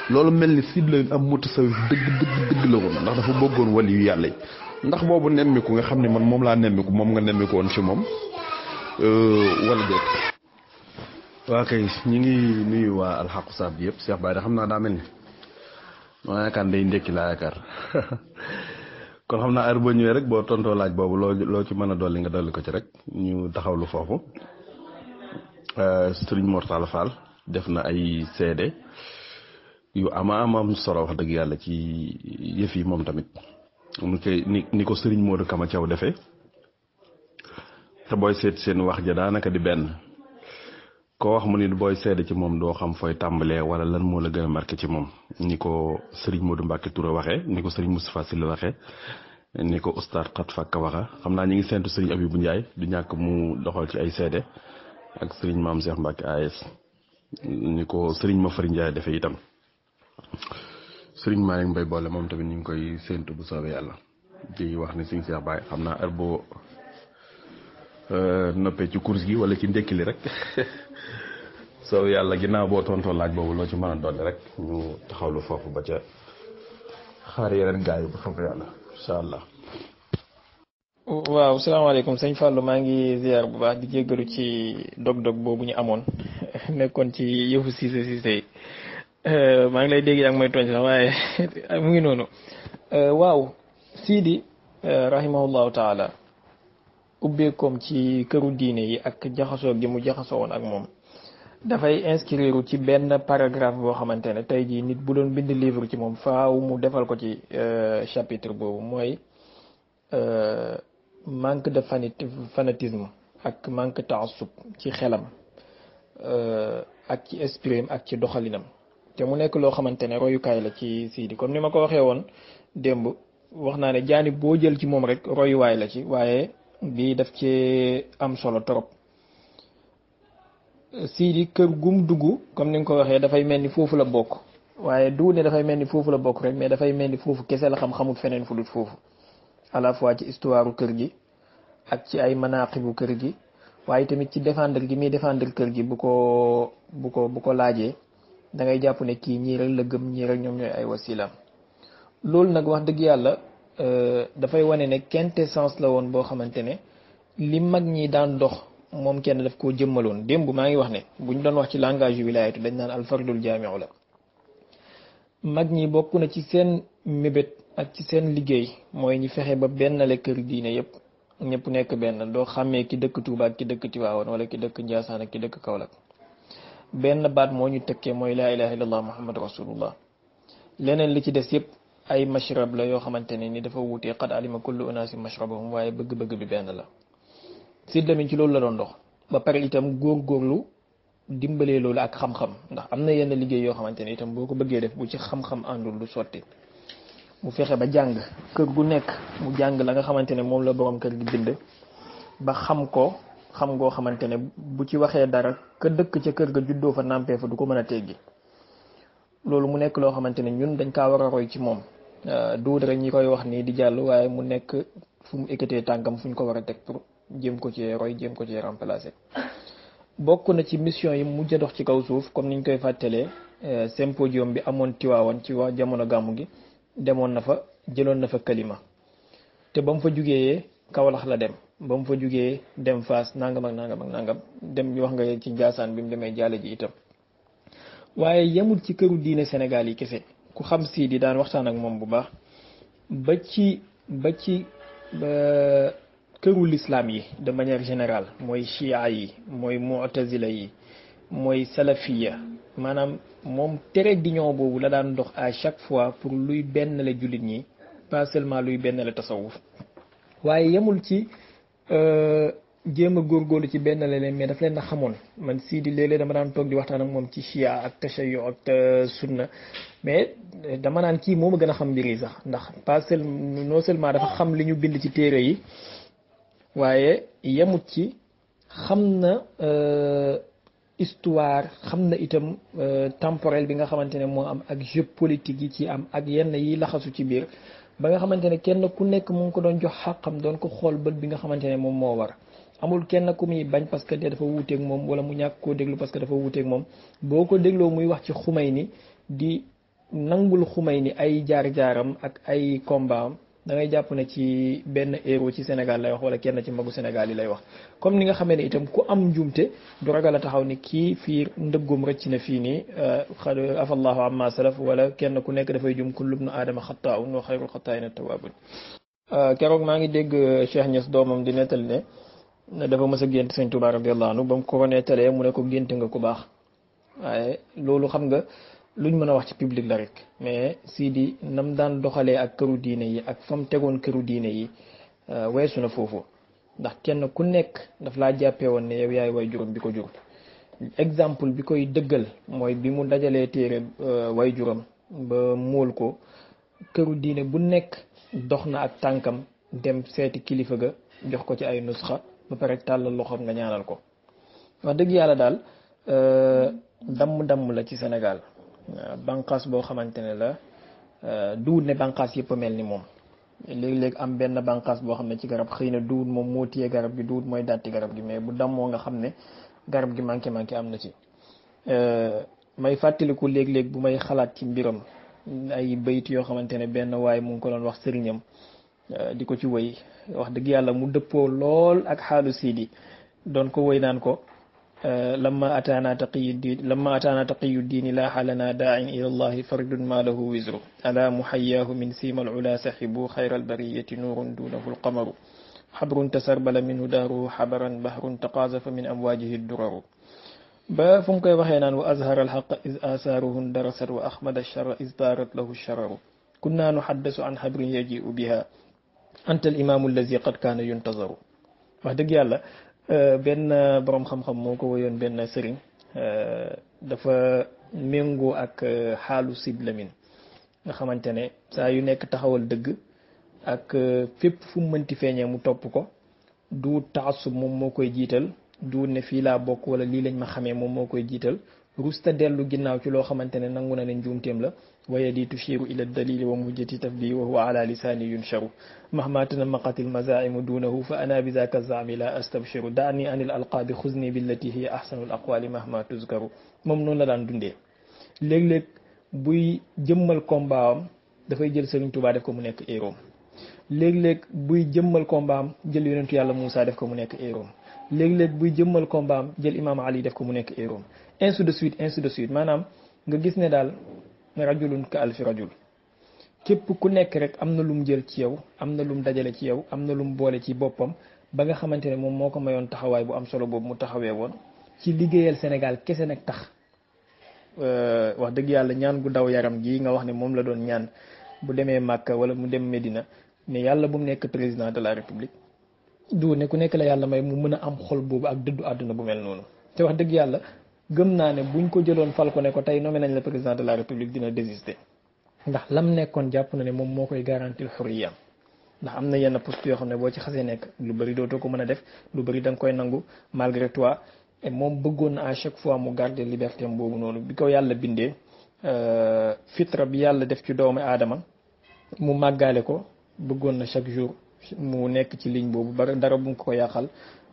S1: loolu mel ni Sidy Lamine am mutasawif dëgg la woon ndax dafa bëggoon wali yu yàlla yi ndax boobu nemmiku nga xam ne man moom laa nemmiku moom nga nemmiku woon ci moom wala déet.
S3: waa kay ñi ngi nuyu waa alxaqu saab bi yëpp Cheikh Baye da xam naa daa mel ni maa yaakaar day ndekki laa yaakaar kon xam naa heure boo ñëwee rek boo tontoo laaj boobu loo ci mën a dolli nga dolli ko ci rek ñu taxawlu foofu Serigne Mor Talla Fall def na ay seede yu am solo wax dëgg yàlla ci yëf yi moom tamit mu koy ni ko Serigne Modou Kama Thiaw defee te booy seet seen wax ja daanaka di benn koo wax mu ni booy seede ci moom doo xam fooy tàmbalee wala lan moo la gën a marqué ci moom ni ko Serigne Modou Mbacke Touré waxee ni ko Serigne Moustapha Sylla waxee ni ko Oustaz Xat Fakka waxa xam naa ñi ngi sentu Serigne Abibou Ndiaye du ñàkk mu doxal ci ay seede ak Serigne Mame Cheikh Mbacke AS ni ko Serigne Mafari Ndiaye defee itam Serigne Malick Mbaye boole moom tamit ñu ngi koy séntu bu soobee yàlla di wax ni Serigne Cheikh Baye xam naa heure boo noppee ci course gi wala ci ndekki li rek soo yàlla ginnaaw boo tontoo laaj boobu loo ci mën a dolli rek ñu taxawlu foofu ba ca xaar yeneen gars yi bu soobee yàlla incha allah.
S2: waaw salaamaaleykum sëñ Fallou maa ngi ziar bu baax di jéggalu ci dog-dog boobu ñu amoon nekkoon ci yëfu Cissé yi maa ngi lay dégg yaa ngi may tooñ sax waaye mu ngi noonu waaw Sidy rahimahullahu taala ubbeekoom ci këru diine yi ak jaxasoo gi mu jaxasoo woon ak moom dafay inscrire ci benn paragraphe boo xamante ne tey jii nit bu doon bind livre ci moom faaw mu defal ko ci chapitre boobu mooy manque de fanatisme ak manque taassub ci xelam ak ci esprit ak ci doxalinam te mu nekk loo xamante ne royukaay la ci Sidy comme ni ma ko waxee woon démb wax naa ne jaanib boo jël ci moom rek royuwaay la ci waaye bii daf ci am solo trop Sidy kër gum dugg comme ni nga ko waxee dafay mel ni foofu la bokk waaye du ne dafay mel ni foofu la bokk rek mais dafay mel ni foofu kese la xamul feneen fu dul foofu à la fois ci histoire kër gi ak ci ay manaaqibu kër gi waaye tamit ci défendre gi muy défendre kër gi bu ko laajee da ngay jàpp ne kii ñii rek la gëm ñii rek ñoom ñooy ay wasilaam loolu nag wax dëgg yàlla dafay wane ne quintessence la woon boo xamante ne li mag ñi daan dox moom kenn daf koo jëmmaloon démb maa ngi wax ne buñ doon wax ci langage yu wilaayatu dañ naan alfardul jaamiu la mag ñi bokk na ci seen mébét ak ci seen liggéey mooy ñu fexe ba bennale kër diine yëpp ñëpp nekk benn doo xàmmee ki dëkk Touba ak ki dëkk Tivaouane wala ki dëkk Ndiassane ak ki dëkk Kaolack benn baat moo ñu tëkkee mooy laa ilaha illallah muhammad rasulullah. leneen li ci des yëpp ay mashrab la yoo xamante ne ni dafa wuutee qad alima kullu unaasin mashrabahum, waaye bëgg-bëgg bi benn la. Sidy Lamine ci loolu la doon dox ba pare itam góorgóorlu dimbalee loolu ak xam-xam, ndax am na yenn liggéey yoo xamante ne itam boo ko bëggee def bu ci xam-xam àndul du sotti. mu fexe ba jàng kër gu nekk mu jàng la nga xamante ne moom la borom kër gi bind ba xam ko xam ngoo xamante ne bu ci waxee dara ka dëkk ca kër ga juddoo fa nàmpee fa du ko mën a teggi. loolu mu nekk loo xamante ne ñun dañ kaa war a roy ci moom duut rek ñi koy wax nii di jàll, waaye mu nekk fu mu ekkatee tànkam fu ñu ko war a teg pour jéem ko ci roy jéem ko ci remplacer. bokk na ci mission yi mujj a dox ci kaw suuf comme niñ koy fàttalee symposium bi amoon Tiwaawan ci waa jamono gàmmu gi demoon na fa jëloon na fa kalima, te ba mu fa jugee Kawlax la dem, ba mu fa jugee dem Faas nangam ak nangam ak nangam dem wax nga ci Njaasaan bi mu demee jàlle ji itam. waaye yemul ci këru diine Sénégal yi kese, ku xam Sidy daan waxtaan ak moom bu baax ba ci këru l'islam yi de manière générale, mooy chia yi, mooy mu'tazila yi, mooy salafiya, maanaam moom trait d'union boobu la daan dox à chaque fois pour luy benn la jullit ñi, pas seulement luy benn la tasawuf. waaye yemul ci jéem a góorgóorlu ci benn la leen, mais daf leen a xamoon. man Sidy léeg-léeg dama daan toog di waxtaan ak moom ci chia ak tashayyu ak sunna, mais dama naan kii moo ma gën a xam mbir yi sax, ndax pas seulement non seulement dafa xam li ñu bind ci téere yi, waaye yemut ci xam na histoire, xam na itam temporel bi nga xamante ne moo am ak jeu politique yi ci am ak yenn yi laxasu ci biir, ba nga xamante ne kenn ku nekk mu ngi ko doon jox xàqam, doon ko xool bët bi nga xamante ne moom moo war. amul kenn ku muy bañ parce que dafa wuuteeg moom, wala mu ñàkk koo déglu parce que dafa wuuteeg moom. boo ko dégloo muy wax ci Xumayni di nangul Xumayni ay jaar-jaaram ak ay combat am, da ngay jàpp ne ci benn héros ci Sénégal lay wax, wala kenn ci magu Sénégal yi lay wax. comme ni nga xamee ne itam ku am njuumte du ragal a taxaw ni kii fii ndëggum rëcc na fii nii afallahu amma salaf, wala kenn ku nekk dafay jum kullu ibnu aadama xattaa'un wa xayrul xattaa'ina tawwaabun. keroog maa ngi dégg Cheikh Niass doomam di nettali ne dafa mës a gént Sëñ Tuubaa radiyallahu anhu, ba mu ko nettalee mu ne ko gént nga ku baax. waaye loolu xam nga luñ mën a wax ci public la rek, mais Sidy nam daan doxalee ak këru diine yi ak fam tegoon këru diine yi weesu na foofu, ndax kenn ku nekk daf laa jàppee woon ne yow yaay way juróom bi ko jur. exemple bi koy dëggal mooy bi mu dajalee téere way juróom ba móol ko, këru diine bu nekk dox na ak tànkam dem seeti kilifa ga jox ko ci ay nusxa ba pare tàllal loxoom nga ñaanal ko. wax dëgg yàlla daal damm la ci Sénégal, banqaas boo xamante ne la duwut ne banqaas yëpp a mel ni moom. léeg-léeg am benn banqaas boo xam ne ci garab xëy na duwut moom moo téye garab gi, duwut mooy dàtti garab gi, mais bu dammoo nga xam ne garab gi manqué am na ci. may fàttaliku léeg-léeg bu may xalaat ci mbiram ay bayit yoo xamante ne benn waaye mu ngi ko doon wax sëriñam di ko ci wëy, wax dëgg yàlla mu dëppoo lool ak xaalu Sidy, doon ko wëy naan ko lamma ataana taqiyu diini laaxa lana daa'in ila allahi fardun ma lahu wisru ala muhayyaahu min siima alula saxibu xayra albariyati nuurun duunahu alqamaru xabrun tasarbala minhu daaruhu xabaran bahrun taqaazafa min amwaajihi duraru. ba fu mu koy waxee naan wa azhara alxaqa is asaaruhu darasat wa axmada alchara is daarat lahu alchararu kunna nuxaddasu an xabrin yajiu biha anta al imaamu allazi qad kaana yuntazaru. wax dëgg yàlla benn borom xam-xam moo ko woyoon benn sëriñ, dafa méngoo ak xaalu Sidy Lamine nga xamante ne saa yu nekk taxawal dëgg ak fépp fu mu mënti feeñee mu topp ko, du taasub moom moo koy jiital, du ne fii laa bokk wala lii lañ ma xamee moom moo koy jiital, rusta dellu ginnaaw ci loo xamante ne nangu na ne njuumteem la. waya di tushiru ila dalili wa mujjati tafdi wa huwa ala lisaani yunsharu mahma tanamaqat al mazaimu dunahu fa ana bi zaka zami la astabshiru daani anil alqaabi xuzni billati hiya ahsanul aqwali mahma tuzkaru. moom noonu la daan dundee. léeg-léeg buy jëmmal kombaam dafay jël Serigne Touba def ko mu nekk héros, léeg-léeg buy jëmmal kombaam jël yonentu yàlla Moussa def ko mu nekk héros, léeg-léeg buy jëmmal kombaam jël imam Ali def ko mu nekk héros, ainsi de suite. maanaam nga gis ne daal rajulun ka alfi rajul, képp ku nekk rek am na lum jël ci yow, am na lum dajale ci yow, am na lum boole ci boppam, ba nga xamante ne moom moo ko mayoon taxawaay bu am solo boobu mu taxawee woon ci liggéeyal Sénégal kese nag tax wax dëgg yàlla ñaan gu daw yaram gi nga wax ne moom la doon ñaan bu demee Màkka wala mu dem Medina ne yàlla bu mu nekk président de la république du ne ku nekk la yàlla may mu mën a am xol boobu ak dëddu àdduna bu mel noonu. te wax dëgg yàlla gëm naa ne buñ ko jëloon fal ko ne ko tey nommé nañ la président de la république dina désister ndax lam nekkoon jàpp na ne moom moo koy garantir xuriyam ndax am na yenn poste yoo xam ne boo ci xasee nekk lu bëri dootoo ko mën a def lu bëri da nga koy nangu malgré toi. et moom bëggoon na à chaque fois mu garder liberté am boobu noonu bi ko yàlla bindee fitra bi yàlla def ci doomu aadama mu màggaale ko bëggoon na chaque jour mu nekk ci ligne boobu ba dara bu ko yàqal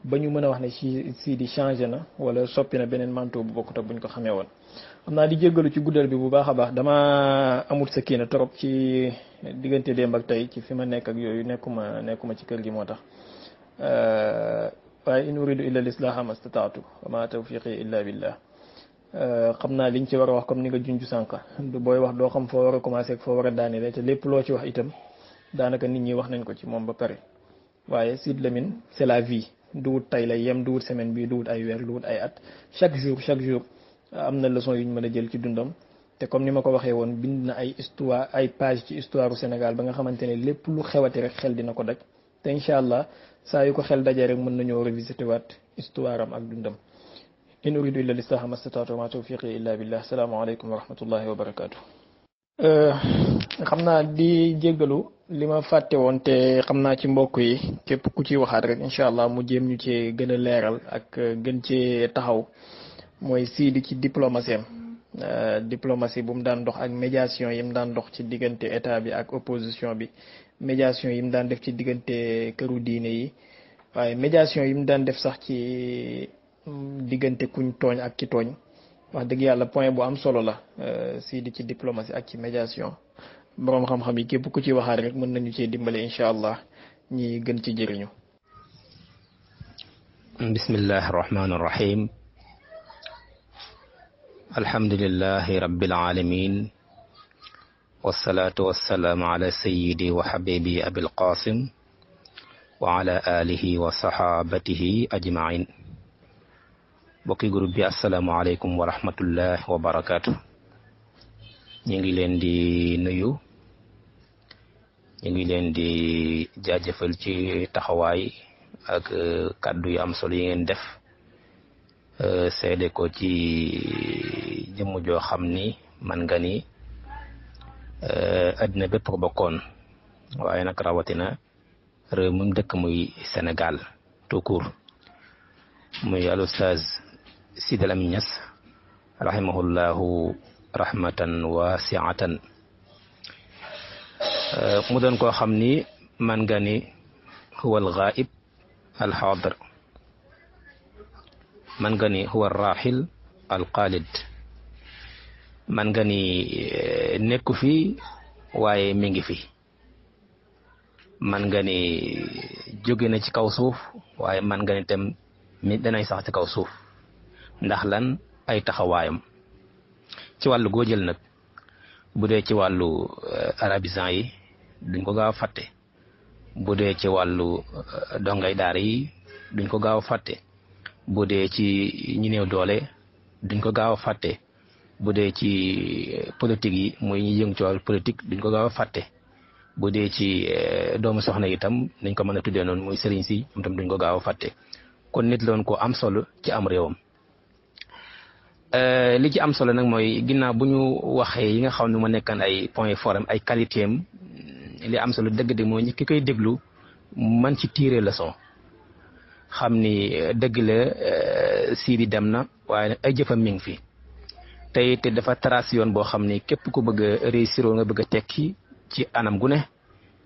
S2: ba ñu mën a wax ne si di changé na wala soppi na beneen manteau bu bokkut ak bu ñu ko xamee woon. xam naa di jéggalu ci guddal bi bu baax a baax dama amul sa kii na trop ci diggante démb ak tey ci fi ma nekk ak yooyu nekkuma ci kër gi moo tax. waaye in uridu illa lislaaha ma stataatu wa ma tawfiqi illa billah xam naa liñ ci war a wax comme ni nga junj sànq du booy wax doo xam foo war a commencé ak foo war a daanele te lépp loo ci wax itam daanaka nit ñi wax nañ ko ci moom ba pare waaye Sidy Lamine c'est la vie duwut tay lay yem duwut semaine bi duwut ay weer duwut ay at chaque jour am na leçon yu ñu mën a jël ci dundam te comme ni ma ko waxee woon bind na ay histoire ay page ci histoire du Sénégal ba nga xamante ne lépp lu xewati rek xel dina ko daj te incha allah saa yu ko xel dajee rek mën nañoo revisiter waat histoire am ak dundam in uridu illa lislaaha ma stataatu wa ma tawfiqi illa billah salaamaaleykum wa rahmatullahi wa barakaatu. xam naa di jéggalu li ma fàtte woon te xam naa ci mbokk yi képp ku ci waxaat rek incha allah mu jéem ñu cee gën a leeral ak gën cee taxaw mooy Sidy ci diplomatie am diplomatie bu mu daan dox ak médiation yi mu daan dox ci diggante état bi ak opposition bi. médiation yi mu daan def ci diggante këru diine yi waaye médiation yi mu daan def sax ci diggante kuñ tooñ ak ki tooñ wax dëgg yàlla point bu am solo la Sidy ci diplomatie ak ci médiation boroom xam-xam yi képp ku ci waxaat rek mën nañu cee dimbale incha allah ñi gën ci jëriñu.
S4: bismillahi rahmaani rahim alhamdulillahi rabbil alamin wasalaatu wasalaamu ala sayidi wa xabibi abil qasim wa ala alihi wa saxaabatihi ajmain bokki groupe bi asalaamualeykum wa rahmatullah wa barakaatu. ñu ngi leen di nuyu ñu ngi leen di jaajëfal ci taxawaay ak kàddu yu am solo yi ngeen def seede ko ci jëmm joo xam ni man nga ni àddina bépp ko bokkoon waaye nag rawatina réew mu dëkk muy Sénégal tout court muy al ustaaz Sidy Lamine Niass rahimahullahu rahmatan wasiatan mu doon koo xam ni man nga ni huwa al ghaib al hadir man nga ni huwa rahil al qalid man nga ni nekku fi waaye mi ngi fi man nga ni jóge na ci kaw suuf waaye man nga ni tam mi danay sax ci kaw suuf ndax lan ay taxawaayam ci wàllu goo jël nag bu dee ci wàllu arabisant yi duñ ko gaaw a fàtte bu dee ci wàllu dongay daara yi duñ ko gaaw a fàtte bu dee ci ñi néew doole duñ ko gaaw a fàtte bu dee ci politique yi muy ñi yëngu ci wàllu politique duñ ko gaaw a fàtte bu dee ci doomu soxna itam dañ ko mën a tuddee noonu muy sëriñ si am tam duñ ko gaaw a fàtte kon nit loon ko am solo ci am réewam. li ci am solo nag mooy ginnaaw bu ñu waxee yi nga xam ne ma nekkan ay point fort am ay qualité am li am solo dëgg-dëgg mooy ñi ki koy déglu man ci tirer leçon xam ni dëgg la Sidy dem na waaye ay jëfam mi ngi fi tey te dafa trace yoon boo xam ni képp ku bëgg a réussir nga bëgg a tekki ci anam gu ne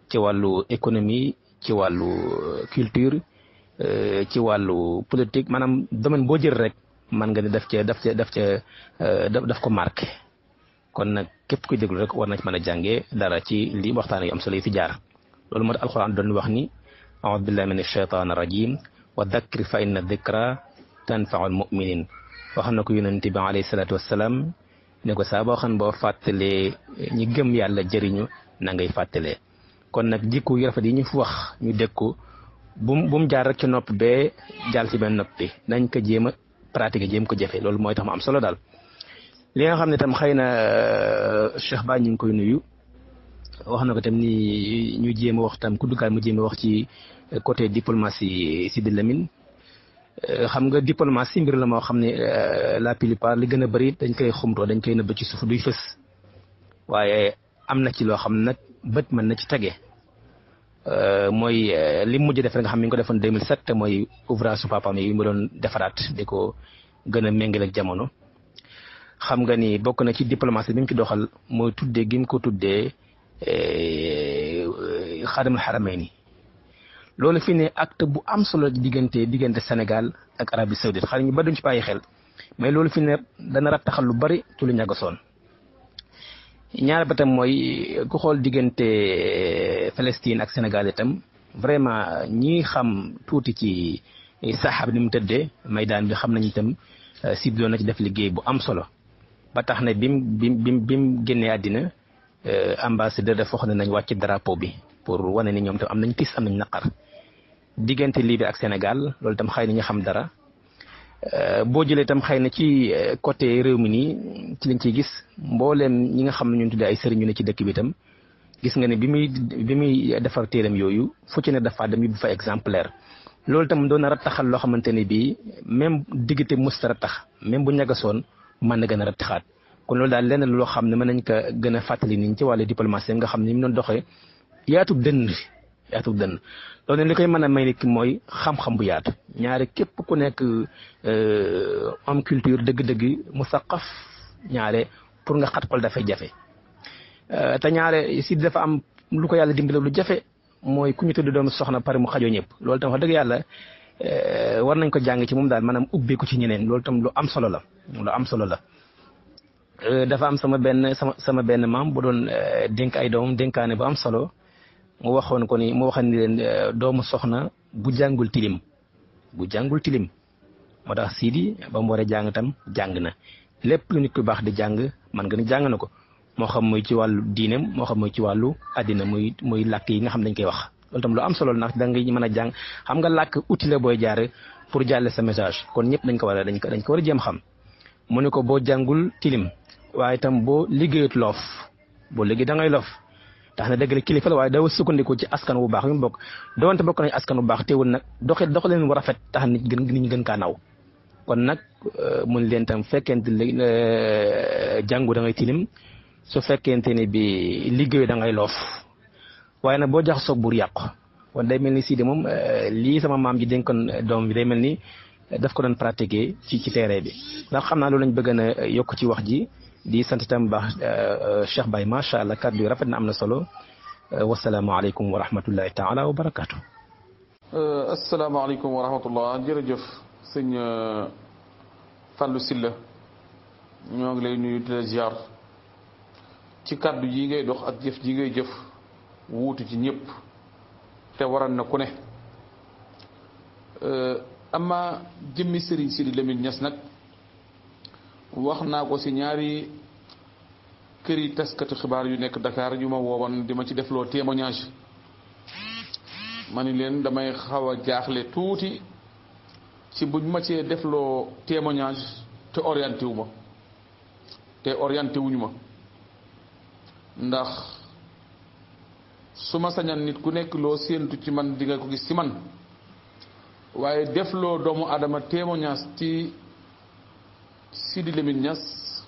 S4: ci wàllu économie ci wàllu culture ci wàllu politique maanaam domaine boo jël rek man nga ni daf ko marqué kon nag képp kuy déglu rek war na ci mën a jàngee dara ci li waxtaan yu am solo yi fi jaar loolu moo tax alquran doon wax ni a'udhu billahi minash shaytanir rajim wa dhakkir fa inna dhikra tanfa'ul mu'minin wax na ko yonent bi alayhi salaatu wassalaam ne ko saa boo xam boo fàttalee ñi gëm yàlla jëriñu na ngay fàttalee kon nag jikko yu rafet yi ñu fi wax ñu dégg ko bu mu jaar rek ci nopp bee jàll ci benn nopp bi nañ ko jéem a pratiquer jéem ko jëfe loolu mooy tax mu am solo daal li nga xam ne tam xëy na Cheikh Ba ñu ngi koy nuyu wax na ko tam ni ñu jéem a wax tam ku duggaat mu jéem a wax ci côté diplomatie Sidi Lamine xam nga diplomatie mbir la moo xam ne la plupart li gën a bëri dañ koy xumtoo dañ koy nëbb ci suuf duy fës waaye am na ci loo xam nag bët mën na ci tege mooy li mujj def nga xam mi ngi ko defoon 2007 te mooy ouvrage su papaam yi mu doon defaraat di ko gën a méngale ak jamono xam nga ni bokk na ci diplomatie bi mu ci doxal mooy tuddee gi mu ko tuddee xaadimul xaramayni loolu fi ne acte bu am solo diggante Sénégal ak Arabie Saoudite xale ñu ba duñ ci bàyyi xel mais loolu fi ne dana rattaxal lu bari ci lu ñagasoon ñaar ba tam mooy ku xool diggante Palestine ak Sénégal itam vraiment ñi xam tuuti ci saxaab ni mu tëddee maydaan bi xam nañu itam Sidi doon na ci def liggéey bu am solo ba tax na bim génnee àddina ambassadeur dafa wax ne nañ wàcc drapeau bi pour wane ni ñoom tam am nañ tiis am nañ naqar diggante Libye ak Sénégal loolu tam xëy na ñu xam dara boo jëlee tam xëy na ci côté réew mi nii ci lañ ciy gis mbooleem ñi nga xam ne ñun tuddee ay sëriñ ñu ne ci dëkk bi tam gis nga ne bi muy defar téeram yooyu fu ci ne dafa dem yóbbu fa exemplaire loolu tam doon na rattaxal loo xamante ne bii même diggante musta rattax même bu ñagasoon mën na gën a rattaxaat kon loolu daal leneen loo xam ne mën nañ ko gën a fàttali niñ ci wàllu diplomatie nga xam ne ni mu doon doxee yaatub dënn loolu ne li koy mën a may nit ki mooy xam-xam bu yaatu ñaare képp ku nekk am culture dëgg-dëgg mu saqaf ñaare pour nga xat xol dafay jafe te ñaare si dafa am lu ko yàlla dimbale lu jafe mooy ku ñu tudd doomu soxna pare mu xajoo ñëpp loolu tam wax dëgg yàlla war nañ ko jàng ci moom daal maanaam ubbeeku ci ñeneen loolu tam lu am solo la dafa am sama benn maam bu doon dénk ay doomam dénkaane bu am solo mu waxoon ko ni leen doomu soxna bu jàngul tilim moo tax Sidi ba mu waree jàng tam jàng na lépp lu nit ku baax di jàng man nga ni jàng na ko moo xam muy ci wàllu diineem moo xam muy ci wàllu àddina muy làkk yi nga xam dañ koy wax loolu tam lu am solo ndax da ngay mën a jàng xam nga làkk outil la booy jaare pour jàlle sa message kon ñëpp dañ ko war a jéem xam mu ne ko boo jàngul tilim waaye itam boo liggéeyut loof boo liggéey da ngay loof tax na dëgg la kilifa la waaye dafa sukkandiku ci askan wu baax yu mu bokk doonte bokk nañ askan wu baax teewul nag doxaleen wu rafet tax nit ñi gën kaa naw kon nag mun leen tam fekkente jàngu da ngay tilim su fekkente ne bi liggéeyu da ngay loof waaye nag boo jax soog buur yàqu kon day mel ni Sidi moom lii sama maam ji dénkoon doom bi day mel ni daf ko doon pratiquer ci terrain bi ndax xam naa loolu lañ bëgg a yokk ci wax ji di sant itam baax Cheikh Baye macha allah kàddu yi rafet na am na solo wasalaamaaleykum wa rahmatullahi taala wa barakaatu.
S5: asalaamaaleykum wa rahmatullah jërëjëf sëñ Fallou Sylla ñoo ngi lay nuyu di la ziar ci kàddu yi ngay dox ak jëf ji ngay jëf wuutu ci ñëpp te waral na ku ne ama jëmmi Serigne Sidi Lamine Niass nag wax naa ko si ñaari kër yi taskatu xibaar yu nekk Dakar yu ma woowoon di ma ci defloo témoignage ma ni leen damay xaw a jaaxle tuuti ci buñ ma cee defloo témoignage te orienté wuñu ma ndax su ma sañan nit ku nekk loo séentu ci man di nga ko gis ci man waaye defloo doomu adama témoignage ci Sidi Lamine Niass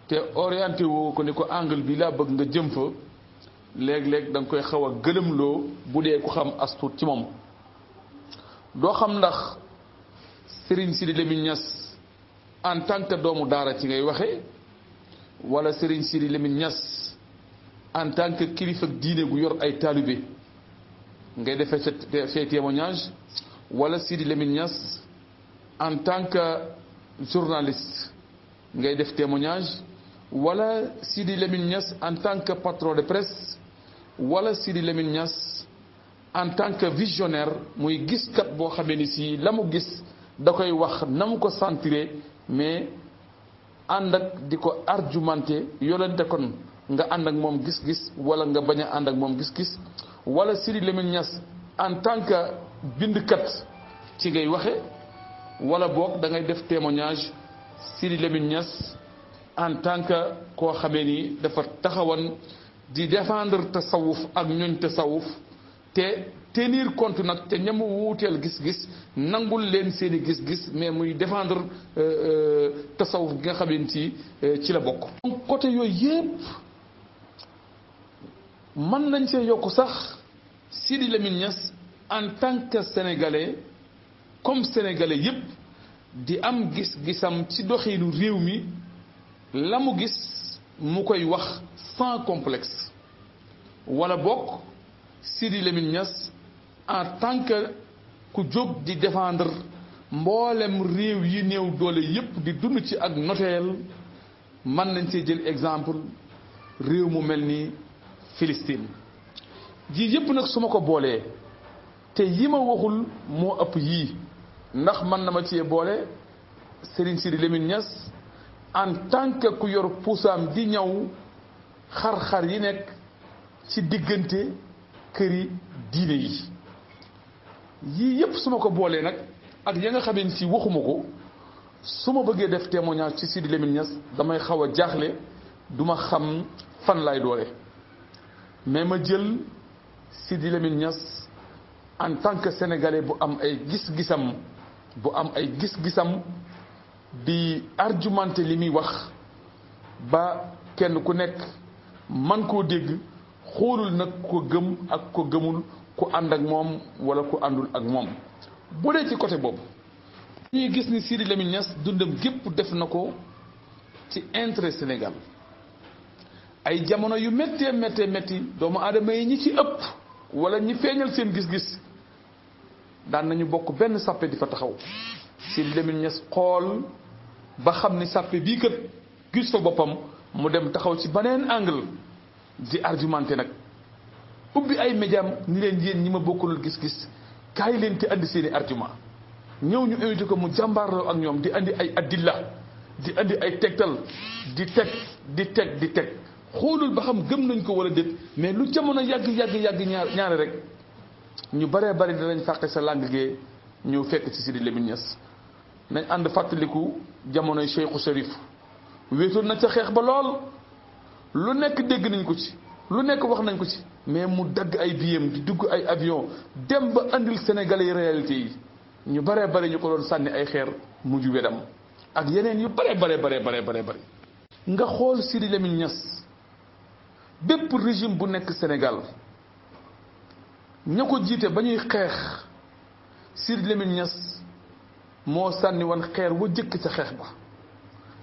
S5: te orienté woo ko ni ko angle bi laa bëgg nga jëm fa léeg-léeg da nga koy xaw a gëlëmloo bu dee ku xam astuut ci moom doo xam ndax Serigne Sidi Lamine Niass en tant que doomu daara ci ngay waxe wala Serigne Sidi Lamine Niass en tant que kilifa diine gu yor ay taalibe ngay defee say témoignage wala Sidi Lamine Niass en tant que journaliste ngay def témoignage wala Sidi Lamine Niass en tant que patron de presse wala Sidi Lamine Niass en tant que visionnaire muy giskat boo xamee ni si la mu gis da koy wax na mu ko sentiré mais ànd ak di ko argumenté yolente kon nga ànd ak moom gis-gis wala nga bañ a ànd ak moom gis-gis wala Sidi Lamine Niass en tant que bindkat ci ngay waxe wala boog da ngay def témoignage Sidi Lamine Niass en tant que koo xamee ni dafa taxawan di défendre tasawuf ak ñooñ tasawuf te tenir compte nag te ñamu wuuteel gis-gis nangul leen seeni gis-gis mais muy défendre tasawuf gi nga xamante ci la bokk. donc côté yooyu yëpp mën nañ see yokk sax Sidi Lamine Niass en tant que sénégalais comme sénégalais yëpp di am gis-gisam ci doxiinu réew mi la mu gis mu koy wax sans complexe wala bokk Sidi Lamine Niass en tant que ku jóg di défendre mboolem réew yi néew doole yépp di dund ci ak noteel mën nañ see jël exemple réew mu mel ni Palestine ji yépp nag su ma ko boolee te yi ma waxul moo ëpp yii ndax mën na ma cee boole Serigne Sidi Lamine Niass en tant que ku yor puusaam di ñëw xar-xar yi nekk ci diggante këri diine yi yii yépp su ma ko boolee nag ak ya nga xamee ni si waxuma ko su ma bëggee def témoignage ci Sidi Lamine Niass damay xaw a jaaxle duma xam fan laay doole mais ma jël Sidi Lamine Niass en tant que sénégalais bu am ay gis-gisam di argumenté li muy wax ba kenn ku nekk man koo dégg xoolul nag ko gëm ak ko gëmul ku ànd ak moom wala ku àndul ak moom bu dee ci côté boobu ñuy gis ni Sidi Lamine Niass dundam gépp def na ko ci intérêt Sénégal ay jamono yu métti doomu aadama yi ñi ci ëpp wala ñi feeñal seen gis-gis daan nañu bokk benn sàppe di fa taxaw Sidi Lamine Niass xool ba xam ni sàppe bii kat gis fa boppam mu dem taxaw ci beneen angle di argumenté nag ubbi ay médiam ni leen yéen ñi ma bokkulul gis-gis kaay leen te andi seeni argument ñëw ñu invité ko mu jàmbaarloo ak ñoom di andi ay adilla di andi ay tegtal di teg xoolul ba xam gëm nañ ko wala déet mais lu jamono yàgg ñaari rek ñu baree bari dinañ fàqe sa langue gee ñëw fekk ci Sidi Lamine Niass nañ ànd fàttaliku jamonoy Cheikhu Sharif wéetoon na ca xeex ba lool lu nekk dégg nañ ko ci lu nekk wax nañ ko ci mais mu dagg ay biyam di dugg ay avion dem ba andil Sénégalais yi réalité yi ñu baree bari ñu ko doon sànni ay xeer mujj wedam ak yeneen yu bare nga xool Sidi Lamine Niass bépp régime bu nekk Sénégal ña ko jiite ba ñuy xeex Sidi Lamine Niass moo sànni woon xeer wa jëkk ca xeex ba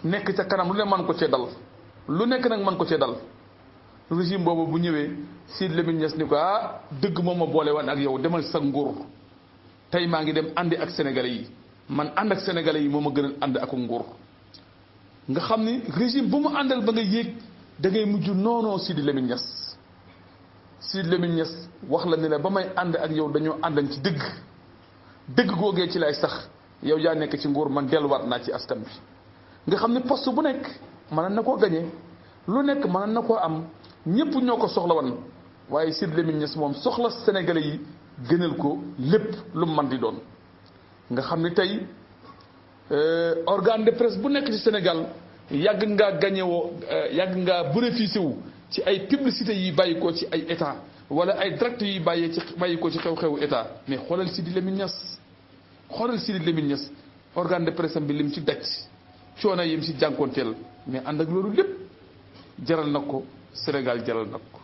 S5: nekk ca kanam lu ne man ko cee dal lu nekk nag man ko cee dal régime boobu bu ñëwee Sidi Lamine Niass ni ko dëgg moom ma boole woon ak yow demal sa nguur tey maa ngi dem àndi ak sénégalais yi man ànd ak sénégalais yi moo ma gën a ànd ak nguur nga xam ni régime bu mu àndal ba nga yéeg da ngay mujj noonoo Sidi Lamine Niass Sidi Lamine Niass wax la ne la ba may ànd ak yow dañoo àndan ci dëgg googee ci lay sax yow yaa nekk ci nguur man delluwaat naa ci askan bi nga xam ne poste bu nekk mën na koo gañe lu nekk mën na koo am ñëpp ñoo ko soxla woon waaye Sidi Lamine Niass moom soxla sénégalais yi gënal ko lépp lu mu mën di doon nga xam ne tey organe de presse bu nekk ci Sénégal yàgg ngaa gagné woo yàgg ngaa bénéficié wu ci ay publicité yi bàyyi ko ci ay état wala ay direct yi bàyyi ko ci xew-xewu état mais xoolal Sidi Lamine Niass organe de presse bi lim ci daj coono yim ci jànkoonteel mais ànd ak loolu lépp jaral na ko Sénégal jaral na ko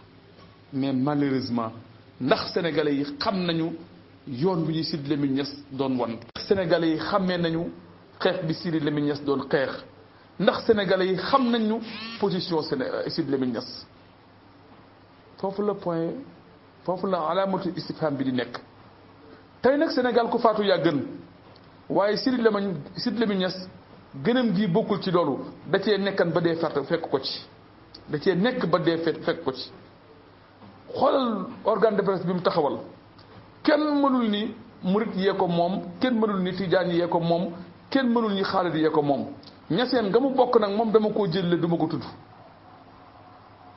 S5: mais malheureusement ndax sénégalais yi xam nañu yoon bi ñuy Sidi Lamine Niass doon wan sénégalais yi xàmmee nañu xeex bi Sidi Lamine Niass doon xeex ndax sénégalais yi xam nañu position Sidi Lamine Niass foofu la alaamatu istifham bi di nekk tey nag Sénégal ku faatu yaa gën waaye Sidi Lamine Niass gënam gi bokkul ci loolu da cee nekkan ba dee fekk ko ci da cee nekk ba dee fekk ko ci xoolal organe de presse bi mu taxawal kenn mënul ni murit yee ko moom kenn mënul ni tijaan yee ko moom kenn mënul ni xaalit yee ko moom ñaseen nga mu bokk nag moom dama koo jëlle duma ko tudd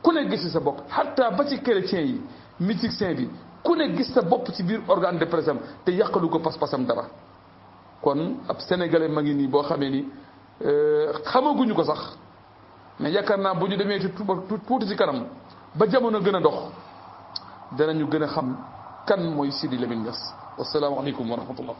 S5: ku ne gis sa bopp hatta ba ci chrétien yi mysticien bi ku ne gis sa bopp ci biir organe de presse am te yàqalu ko pas-pasam dara kon ab sénégalais ma ngi nii boo xamee ni xamaguñu ko sax mais yaakaar naa bu ñu demee ci tuuti ci kanam ba jamono gën a dox danañu gën a xam kan mooy Sidi Lamine Niass. wassalaamu aleykum wa rahmatullah.